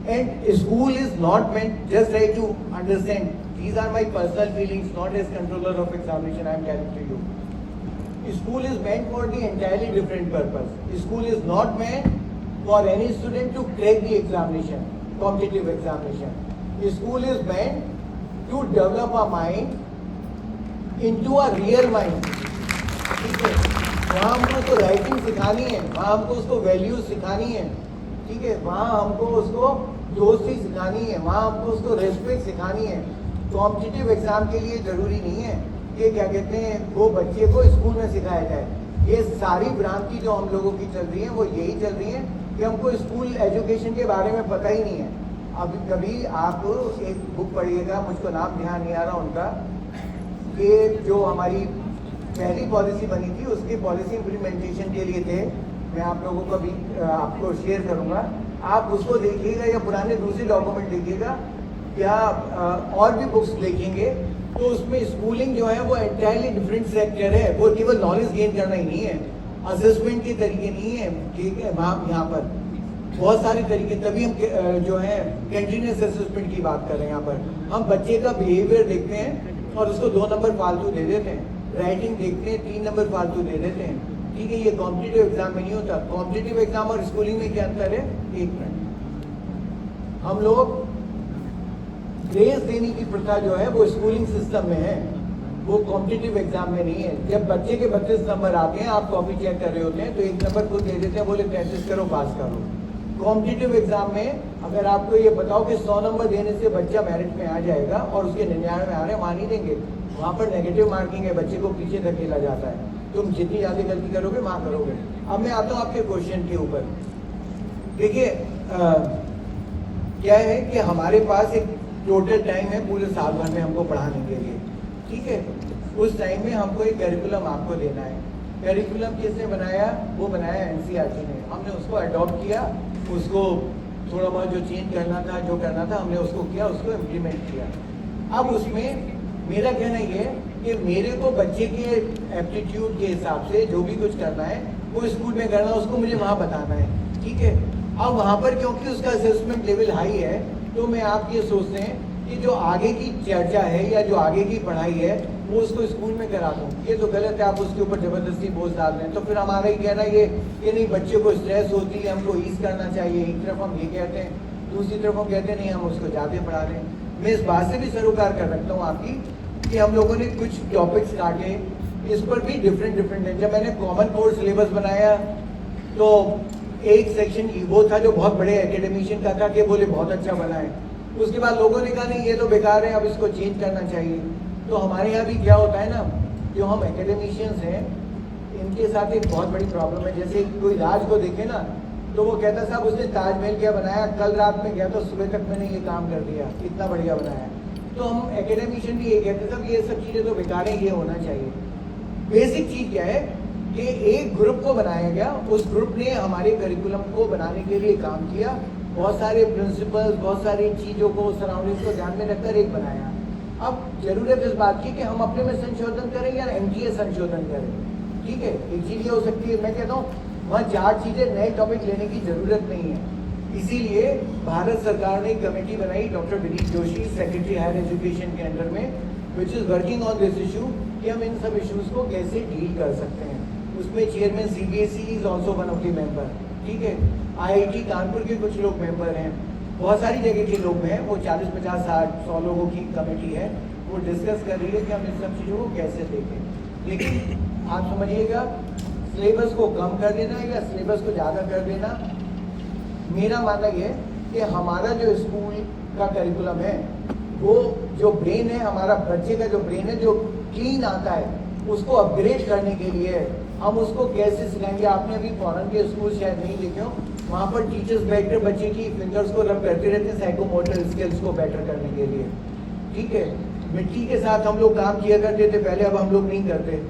And school is not meant just like to understand. These are my personal feelings, not as controller of examination I am telling to you. School is meant for the entirely different purpose. School is not meant for any student to crack the examination, competitive examination. School is meant to develop a mind into a real mind. ठीक है, वहाँ हमको उसको राइटिंग सिखानी है, वहाँ हमको उसको वैल्यूज सिखानी है, ठीक है, वहाँ हमको उसको दोस्ती सिखानी है, वहाँ हमको उसको रेस्पेक्ट सिखानी है। कॉम्पिटिटिव एग्जाम के लिए जरूरी नहीं है कि क्या कहते हैं वो बच्चे को स्कूल में सिखाया जाए। ये सारी भ्रांति जो हम लोगों की चल रही है वो यही चल रही है कि हमको स्कूल एजुकेशन के बारे में पता ही नहीं है। अब कभी आप एक बुक पढ़िएगा, मुझको नाम ध्यान नहीं आ रहा उनका, ये जो हमारी पहली पॉलिसी बनी थी, उसके पॉलिसी इम्प्लीमेंटेशन के लिए थे, मैं आप लोगों को भी आपको शेयर करूंगा, आप उसको देखिएगा या पुराने दूसरे डॉक्यूमेंट देखिएगा या और भी बुक्स देखेंगे, तो उसमें स्कूलिंग जो है वो एंटायरली डिफरेंट सेक्टर है। वो केवल नॉलेज गेन करना ही नहीं है, असेसमेंट के तरीके नहीं है, ठीक है, यहाँ पर बहुत सारे तरीके, तभी हम जो है कंटिन्यूस असेसमेंट की बात कर रहे हैं। यहाँ पर हम बच्चे का बिहेवियर देखते हैं और उसको 2 नंबर फालतू दे देते हैं, राइटिंग देखते हैं 3 नंबर फालतू दे देते हैं, ठीक है। ये कॉम्पिटिटिव एग्जाम में नहीं होता। कॉम्पिटिटिव एग्जाम और स्कूलिंग में क्या अंतर है? 1 मिनट। हम लोग ग्रेस देने की प्रथा जो है वो स्कूलिंग सिस्टम में है, वो कॉम्पिटिटिव एग्जाम में नहीं है। जब बच्चे के 32 नंबर आते हैं, आप कॉपी चेक कर रहे होते हैं, तो 1 नंबर खुद दे देते हैं, बोले 33 करो, पास करो। कॉम्पिटिटिव एग्जाम में अगर आपको ये बताओ कि 100 नंबर देने से बच्चा मेरिट में आ जाएगा और उसके 99 में आ रहे हैं, मान ही देंगे। वहाँ पर नेगेटिव मार्किंग है, बच्चे को पीछे धकेला जाता है, तुम जितनी ज्यादा गलती करोगे वहाँ करोगे। अब मैं आता हूँ आपके क्वेश्चन के ऊपर। देखिए क्या है कि हमारे पास एक टोटल टाइम है पूरे साल भर में हमको पढ़ाने के लिए, ठीक है। उस टाइम में हमको एक करिकुलम आपको देना है। करिकुलम किसने बनाया? वो बनाया एनसीईआरटी ने। हमने उसको अडॉप्ट किया, उसको थोड़ा बहुत जो चेंज करना था, जो करना था, हमने उसको किया, उसको इम्प्लीमेंट किया। अब उसमें मेरा कहना ये है कि मेरे को बच्चे के एप्टीट्यूड के हिसाब से जो भी कुछ करना है वो स्कूल में करना, उसको मुझे वहाँ बताना है, ठीक है। अब वहाँ पर क्योंकि उसका असेसमेंट लेवल हाई है, तो मैं आप ये सोचते हैं कि जो आगे की चर्चा है या जो आगे की पढ़ाई है वो उसको स्कूल में करा दूँ, ये तो गलत है। आप उसके ऊपर ज़बरदस्ती बोझ डाल रहे हैं। तो फिर हमारा ही कहना ये कि नहीं, बच्चे को स्ट्रेस होती है, हमको ईज करना चाहिए। एक तरफ हम ये कहते हैं, दूसरी तरफ हम कहते हैं नहीं, हम उसको ज़्यादा पढ़ा रहे हैं। मैं इस बात से भी सरोकार कर रखता हूँ आपकी कि हम लोगों ने कुछ टॉपिक्स काटे, इस पर भी डिफरेंट है। जब मैंने कॉमन कोर सिलेबस बनाया तो एक सेक्शन वो था जो बहुत बड़े एकेडमिशियन का था कि बोले बहुत अच्छा बना है। उसके बाद लोगों ने कहा नहीं, ये तो बेकार है, अब इसको चेंज करना चाहिए। तो हमारे यहाँ भी क्या होता है ना, जो हम एकेडमिशियंस हैं इनके साथ एक बहुत बड़ी प्रॉब्लम है। जैसे कोई राज को देखे ना, तो वो कहता साहब उसने ताजमहल क्या बनाया, कल रात में गया तो सुबह तक मैंने ये काम कर दिया, इतना बढ़िया बनाया। तो हम एकेडमिशियन भी ये कहते साहब ये सब चीज़ें तो बेकार है, ये होना चाहिए। बेसिक चीज़ क्या है कि एक ग्रुप को बनाया गया, उस ग्रुप ने हमारे करिकुलम को बनाने के लिए काम किया, बहुत सारे प्रिंसिपल्स, बहुत सारी चीज़ों को, सराउंडिंग्स को ध्यान में रखकर एक बनाया। अब जरूरत इस बात की कि हम अपने में संशोधन करें या एमटीए संशोधन करें, ठीक है। एक चीज़ ये हो सकती है, मैं कहता हूँ वहाँ 4 चीज़ें नए टॉपिक लेने की जरूरत नहीं है। इसीलिए भारत सरकार ने एक कमेटी बनाई, doctor Vineet Joshi, secretary higher education के अंडर में, which is working on this issue कि हम इन सब इशूज़ को कैसे डील कर सकते हैं। उसमें chairman CBSE is also one of the member, ठीक है। IIT कानपुर के कुछ लोग मेंबर हैं, बहुत सारी जगह के लोग हैं। वो 40, 50, 60, 100 लोगों की कमेटी है, वो डिस्कस कर रही है कि हम इन सब चीज़ों को कैसे देखें। लेकिन आप समझिएगा, सिलेबस को कम कर देना या सिलेबस को ज़्यादा कर देना, मेरा मानना ये है कि हमारा जो स्कूल का करिकुलम है, वो जो ब्रेन है, हमारा बच्चे का जो ब्रेन है, जो क्लीन आता है, उसको अपग्रेड करने के लिए हम उसको कैसे सिखाएंगे। आपने अभी फॉरेन के स्कूल शायद नहीं देखे हो, वहाँ पर टीचर्स बैठकर बच्चे की फिंगर्स को रब करते रहते हैं साइकोमोटर स्किल्स को बेटर करने के लिए, ठीक है। मिट्टी के साथ हम लोग काम किया करते थे पहले, अब हम लोग नहीं करते,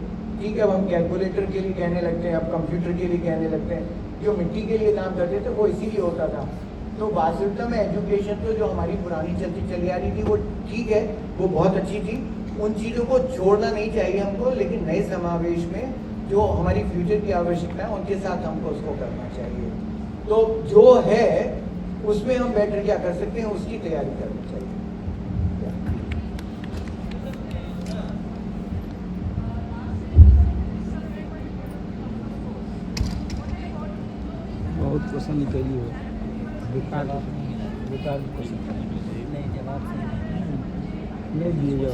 ठीक है। अब हम कैलकुलेटर के लिए कहने लगते हैं, अब कंप्यूटर के लिए कहने लगते हैं। जो मिट्टी के लिए काम करते थे वो इसीलिए होता था। तो वास्तविकता में एजुकेशन तो जो हमारी पुरानी चली आ रही थी वो ठीक है, वो बहुत अच्छी थी, उन चीज़ों को छोड़ना नहीं चाहिए हमको। लेकिन नए समावेश में जो हमारी फ्यूचर की आवश्यकता है उनके साथ हमको उसको करना चाहिए। तो जो है उसमें हम बेटर क्या कर सकते हैं, उसकी तैयारी करनी चाहिए। बहुत क्वेश्चन निकली हो, बेकार क्वेश्चन नहीं दिएगा।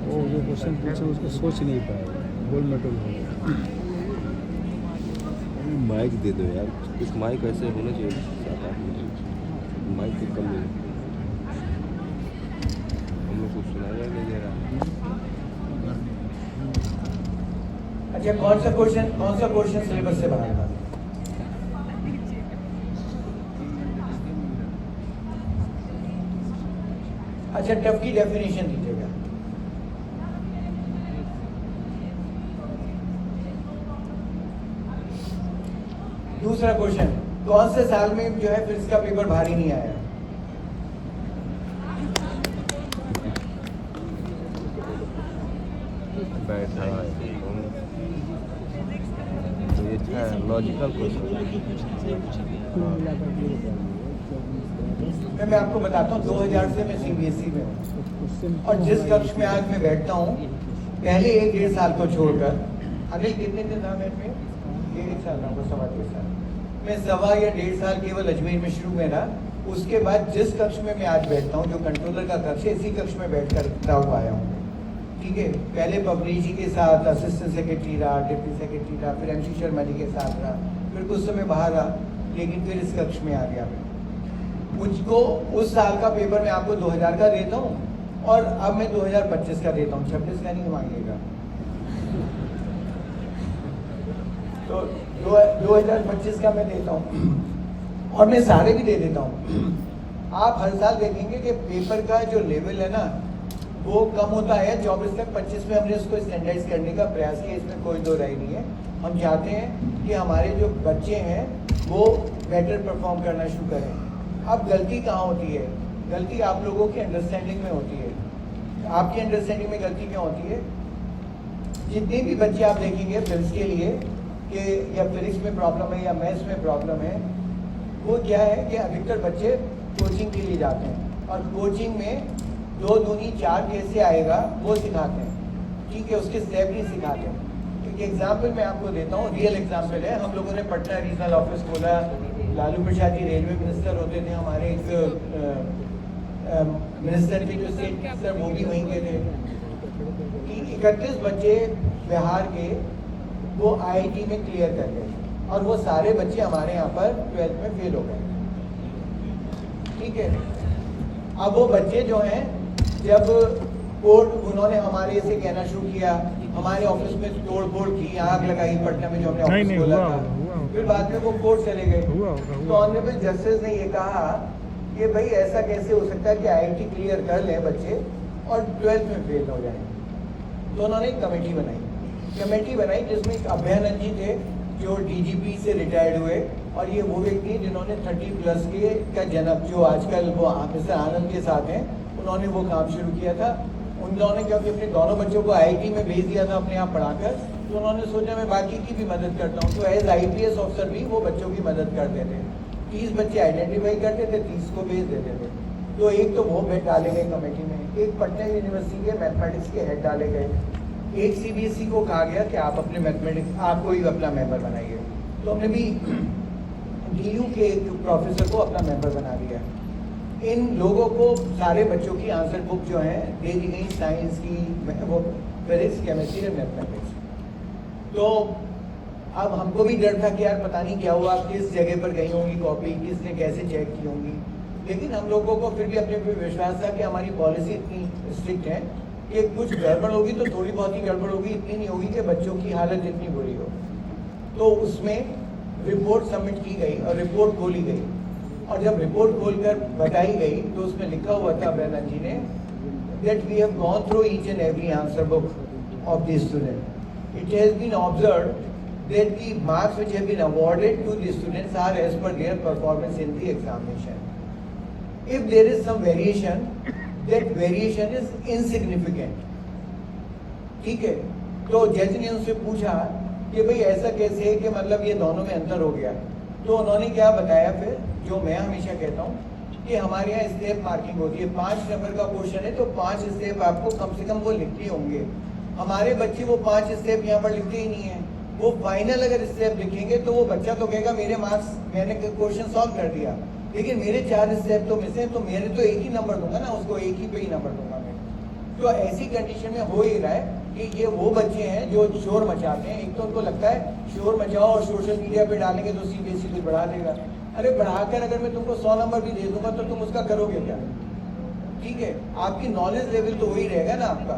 वो जो क्वेश्चन पूछे उसको सोच नहीं पाएगा, गोल मेटल होगा। माइक दे दो यार, कुछ माइक ऐसे होना चाहिए, 7-8 मिनट माइक तो कम है, हम लोग को सुनाया नहीं दे रहा। अच्छा, कौन सा क्वेश्चन सिलेबस से बनाया था? अच्छा, टफ की डेफिनेशन दीजिएगा। दूसरा क्वेश्चन, कौन से साल में जो है फिजिक्स का पेपर भारी नहीं आया? बैठा है तो ये अच्छा है, लॉजिकल क्वेश्चन। मैं आपको बताता हूँ 2000 से मैं सीबीएसई में हूँ और जिस कक्ष में आज मैं बैठता हूँ पहले 1-1.5 साल को छोड़कर, अनिल कितने दिन था मेरे में? 1 साल था, 1.5 साल। मैं 1.25 या 1.5 साल केवल अजमेर में शुरू में रहा। उसके बाद जिस कक्ष में मैं आज बैठता हूँ, जो कंट्रोलर का कक्ष है, इसी कक्ष में बैठ कर हुआ आया हूँ। ठीक है, पहले पबनी जी के साथ असिस्टेंट सेक्रेटरी रहा, डिप्टी सेक्रेटरी रहा, फिर MC शर्मा जी के साथ रहा, फिर कुछ समय बाहर रहा, लेकिन फिर इस कक्ष में आ गया मैं। मुझको उस साल का पेपर मैं आपको 2000 का देता हूँ और अब मैं 2025 का देता हूँ, 26 का नहीं मांगिएगा। तो 2025 का मैं देता हूँ और मैं सारे भी दे देता हूँ। आप हर साल देखेंगे कि पेपर का जो लेवल है ना वो कम होता है। 24 तक 25 में हमने उसको स्टैंडर्डाइज करने का प्रयास किया, इसमें कोई दो राय नहीं है। हम चाहते हैं कि हमारे जो बच्चे हैं वो बेटर परफॉर्म करना शुरू करें। अब गलती कहाँ होती है? गलती आप लोगों की अंडरस्टैंडिंग में होती है। आपकी अंडरस्टैंडिंग में गलती क्या होती है? जितने भी बच्चे आप देखेंगे फिजिक्स के लिए कि या फिजिक्स में प्रॉब्लम है या मैथ्स में प्रॉब्लम है, वो क्या है कि अधिकतर बच्चे कोचिंग के लिए जाते हैं और कोचिंग में 2 दूनी 4 कैसे आएगा वो सिखाते हैं। ठीक है, उसके स्टेप नहीं सिखाते हैं। एक एग्जाम्पल मैं आपको देता हूँ, रियल एग्जाम्पल है। हम लोगों ने पटना रीजनल ऑफिस खोला, लालू प्रसाद जी रेलवे मिनिस्टर होते थे, हमारे एक मिनिस्टर थे जो स्टेट मिनिस्टर, वो भी वहीं के थे। कि 31 बच्चे बिहार के वो IIT में क्लियर कर गए और वो सारे बच्चे हमारे यहाँ पर 12th में फेल हो गए। ठीक है, अब वो बच्चे जो हैं जब कोर्ट, उन्होंने हमारे से कहना शुरू किया, हमारे ऑफिस में तोड़ फोड़ की, आग लगाई पटना में जो हमने ऑफिस खोला था, फिर बाद में वो कोर्ट चले गए। तो ऑनरेबल जस्टिस ने ये कहा कि भाई ऐसा कैसे हो सकता है कि IIT क्लियर कर लें बच्चे और 12th में फेल हो जाए। तो उन्होंने एक कमेटी बनाई जिसमें एक अभयानंद जी थे जो DGP से रिटायर्ड हुए और ये वो व्यक्ति जिन्होंने 30+ के का जनक, जो आजकल वो मिस्टर आनंद के साथ हैं, उन्होंने वो काम शुरू किया था। उन्होंने क्योंकि अपने दोनों बच्चों को IIT में भेज दिया था अपने यहाँ पढ़ाकर, तो उन्होंने सोचा मैं बाकी की भी मदद करता हूँ। तो एज IPS ऑफिसर भी वो बच्चों की मदद करते थे। 30 बच्चे आइडेंटिफाई करते थे, 30 को भेज देते थे। तो एक तो वो हेड डाले गए कमेटी में, एक पटना यूनिवर्सिटी के मैथमेटिक्स के हेड डाले गए, एक CBSE को कहा गया कि आप अपने मैथमेटिक्स, आप कोई अपना मेंबर बनाइए। तो हमने भी DU के एक प्रोफेसर को अपना मेंबर बना दिया। इन लोगों को सारे बच्चों की आंसर बुक जो है दे दी गई, साइंस की, वो फिजिक्स, केमिस्ट्री और मैथमेटिक्स। तो अब हमको भी डर था कि यार पता नहीं क्या हुआ, किस जगह पर गई होंगी कॉपी, किसने कैसे चेक की होंगी। लेकिन हम लोगों को फिर भी अपने पे विश्वास था कि हमारी पॉलिसी इतनी स्ट्रिक्ट है कि कुछ गड़बड़ होगी तो थोड़ी बहुत ही गड़बड़ होगी, इतनी नहीं होगी कि बच्चों की हालत इतनी बुरी हो। तो उसमें रिपोर्ट सबमिट की गई और रिपोर्ट खोली गई, और जब रिपोर्ट खोलकर बताई गई तो उसमें लिखा हुआ था अभयानंद जी ने that we have gone through each and every answer book of the student. It has been observed that the marks which have been awarded to the students are as per their performance in the examination. If there is some variation, that variation is insignificant. ठीक है, तो जज ने उनसे पूछा कि भाई ऐसा कैसे है कि मतलब ये दोनों में अंतर हो गया। तो उन्होंने क्या बताया फिर, जो मैं हमेशा कहता हूँ कि हमारे यहाँ स्टेप मार्किंग होती है। 5 नंबर का क्वेश्चन है तो 5 स्टेप आपको कम से कम वो लिखते होंगे। हमारे बच्चे वो 5 स्टेप यहाँ पर लिखते ही नहीं है। वो फाइनल अगर स्टेप लिखेंगे तो वो बच्चा तो कहेगा मेरे मार्क्स, मैंने क्वेश्चन सॉल्व कर दिया, लेकिन मेरे 4 स्टेप तो मिस है, तो मेरे तो एक ही नंबर दूंगा ना, उसको एक ही पे ही नंबर दूंगा मैं। तो ऐसी कंडीशन में हो ही रहा है कि ये वो बच्चे हैं जो शोर मचाते हैं। एक तो उनको लगता है शोर मचाओ और सोशल मीडिया पे डालेंगे तो CBSE कुछ बढ़ा देगा। अरे बढ़ाकर अगर मैं तुमको 100 नंबर भी दे दूंगा तो तुम उसका करोगे क्या? ठीक है, आपकी नॉलेज लेवल तो वही रहेगा ना आपका।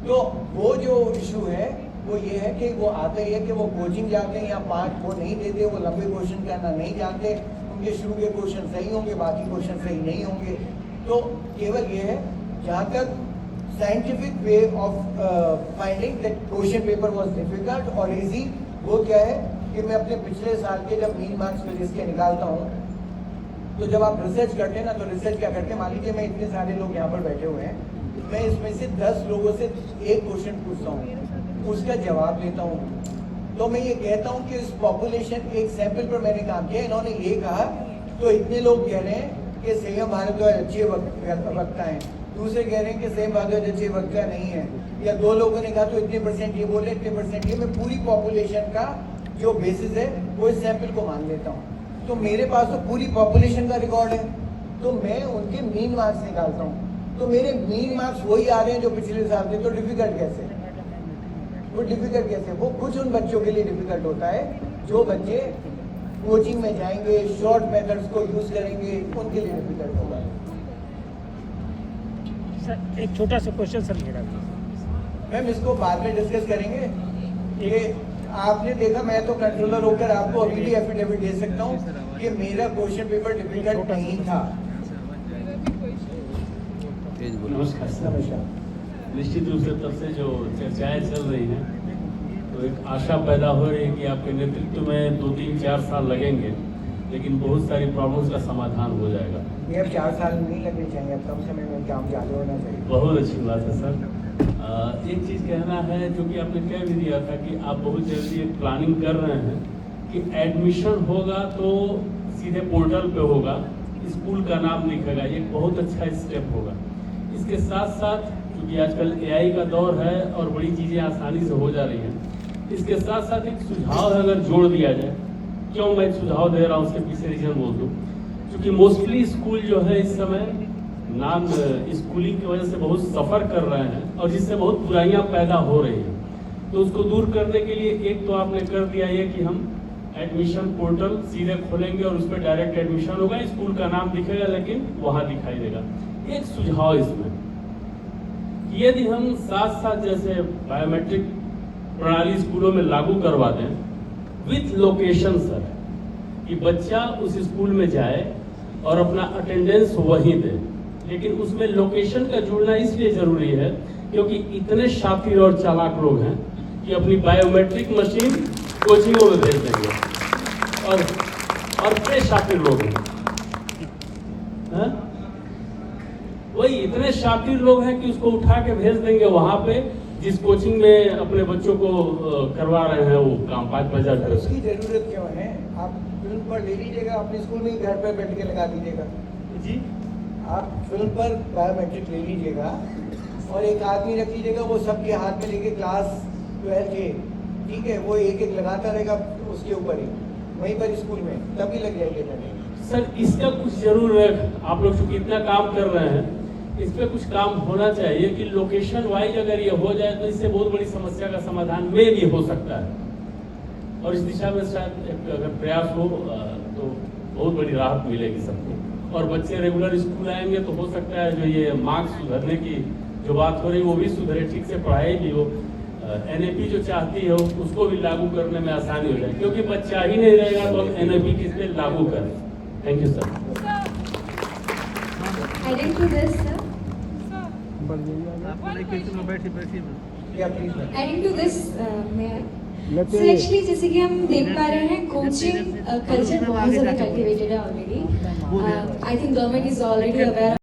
तो वो जो इशू है वो ये है कि वो आता ही है कि वो कोचिंग जाते हैं या 5 वो नहीं देते, वो लंबे क्वेश्चन करना नहीं जानते, उनके शुरू के क्वेश्चन सही होंगे, बाकी क्वेश्चन सही नहीं होंगे। तो केवल ये है, जहाँ तक scientific way of finding that question paper was difficult और इजी, वो क्या है कि मैं अपने पिछले साल के जब मीन मार्क्स फिर इसके निकालता हूँ, तो जब आप रिसर्च करते हैं ना, तो रिसर्च क्या करते हैं, मान लीजिए मैं इतने सारे लोग यहाँ पर बैठे हुए हैं, मैं इसमें से 10 लोगों से एक क्वेश्चन पूछता हूँ, उसका जवाब देता हूँ, तो मैं ये कहता हूँ कि इस पॉपुलेशन एक सैंपल पर मैंने काम किया, इन्होंने ये कहा, तो इतने लोग कह रहे हैं कि संयम भारद्वाज अच्छे वक्ता हैं, दूसरे कह रहे हैं कि संयम भारद्वाज अच्छे वक्ता नहीं है, या 2 लोगों ने कहा तो इतने परसेंट ये बोले, इतने परसेंट ये, मैं पूरी पॉपुलेशन का जो बेसिस है वो इस सैंपल को मान लेता हूँ। तो मेरे पास तो पूरी पॉपुलेशन का रिकॉर्ड है, तो मैं उनके मीन मार्क्स निकालता हूँ, तो मेरे मीन मार्क्स वही आ रहे हैं जो पिछले साल थे, तो डिफिकल्ट कैसे? वो डिफिकल्ट कैसे? वो कुछ उन बच्चों के लिए डिफिकल्ट होता है जो बच्चे कोचिंग में जाएंगे, शॉर्ट मेथड्स को यूज करेंगे, उनके लिए डिफिकल्ट होगा। सर एक छोटा सा क्वेश्चन सर मेरा भी। मैम इसको बाद में डिस्कस करेंगे। ये आपने देखा, मैं तो कंट्रोलर होकर आपको अभी भी एफिडेविट दे सकता हूँ कि मेरा क्वेश्चन पेपर डिफिकल्ट नहीं था। नमस्कार सर। नमस्कार। निश्चित रूप से तब से जो चर्चाएं चल रही हैं, तो एक आशा पैदा हो रही है कि आपके नेतृत्व में 2, 3, 4 साल लगेंगे, लेकिन बहुत सारी प्रॉब्लम्स का समाधान हो जाएगा। ये अब 4 साल नहीं लगने चाहिए, अब कम समय में काम ज्यादा होना चाहिए। बहुत अच्छी बात है सर। एक चीज़ कहना है जो कि आपने कह भी दिया था कि आप बहुत जल्दी एक प्लानिंग कर रहे हैं कि एडमिशन होगा तो सीधे पोर्टल पे होगा, स्कूल का नाम लिखेगा, ये बहुत अच्छा स्टेप होगा। इसके साथ साथ क्योंकि आजकल AI का दौर है और बड़ी चीज़ें आसानी से हो जा रही हैं, इसके साथ साथ एक सुझाव अगर जोड़ दिया जाए, क्यों मैं सुझाव दे रहा हूँ उसके पीछे रीजन बोल दूँ, क्योंकि मोस्टली स्कूल जो है इस समय नॉन स्कूलिंग की वजह से बहुत सफ़र कर रहे हैं और जिससे बहुत बुराइयां पैदा हो रही हैं। तो उसको दूर करने के लिए एक तो आपने कर दिया ये कि हम एडमिशन पोर्टल सीधे खोलेंगे और उस पर डायरेक्ट एडमिशन होगा, स्कूल का नाम दिखेगा लेकिन वहाँ दिखाई देगा। एक सुझाव इसमें कि यदि हम साथ साथ जैसे बायोमेट्रिक प्रणाली स्कूलों में लागू करवा दें विथ लोकेशन सर, कि बच्चा उस स्कूल में जाए और अपना अटेंडेंस वहीं दे, लेकिन उसमें लोकेशन का जुड़ना इसलिए जरूरी है क्योंकि इतने शातिर और चालाक लोग हैं कि अपनी बायोमेट्रिक मशीन कोचिंगों में भेज देंगे और बड़े शातिर लोग हैं, वही इतने शातिर लोग हैं कि उसको उठा के भेज देंगे वहां पे जिस कोचिंग में अपने बच्चों को करवा रहे हैं वो काम 5,000 रुपये। उसकी जरूरत क्यों है? आप फिल्म पर ले लीजिएगा, अपने स्कूल में ही घर पर बैठ के लगा दीजिएगा जी, आप फिल्म पर बायोमेट्रिक ले लीजिएगा और एक आदमी रख लीजिएगा, वो सबके हाथ में लेके क्लास 12 के, ठीक है, वो एक एक लगाता रहेगा उसके ऊपर ही, वहीं पर स्कूल में, तभी लग जाएगी। सर इसका कुछ जरूर है, आप लोग चूंकि इतना काम कर रहे हैं, इस पे कुछ काम होना चाहिए कि लोकेशन वाइज अगर ये हो जाए तो इससे बहुत बड़ी समस्या का समाधान में भी हो सकता है और इस दिशा में शायद एक अगर प्रयास हो तो बहुत बड़ी राहत मिलेगी सबको और बच्चे रेगुलर स्कूल आएंगे तो हो सकता है जो ये मार्क्स सुधरने की जो बात हो रही है वो भी सुधरे, ठीक से पढ़ाई भी हो, NAP जो चाहती है उसको भी लागू करने में आसानी हो जाए, क्योंकि बच्चा ही नहीं रहेगा तो हम NAP किस पे लागू करें। Thank you sir. Adding to this, sir. Adding to this, may I? So actually जैसे कि हम देख पा रहे हैं कोचिंग कल्चर बहुत ज़्यादा कल्टिवेटेड है already. I think government is already aware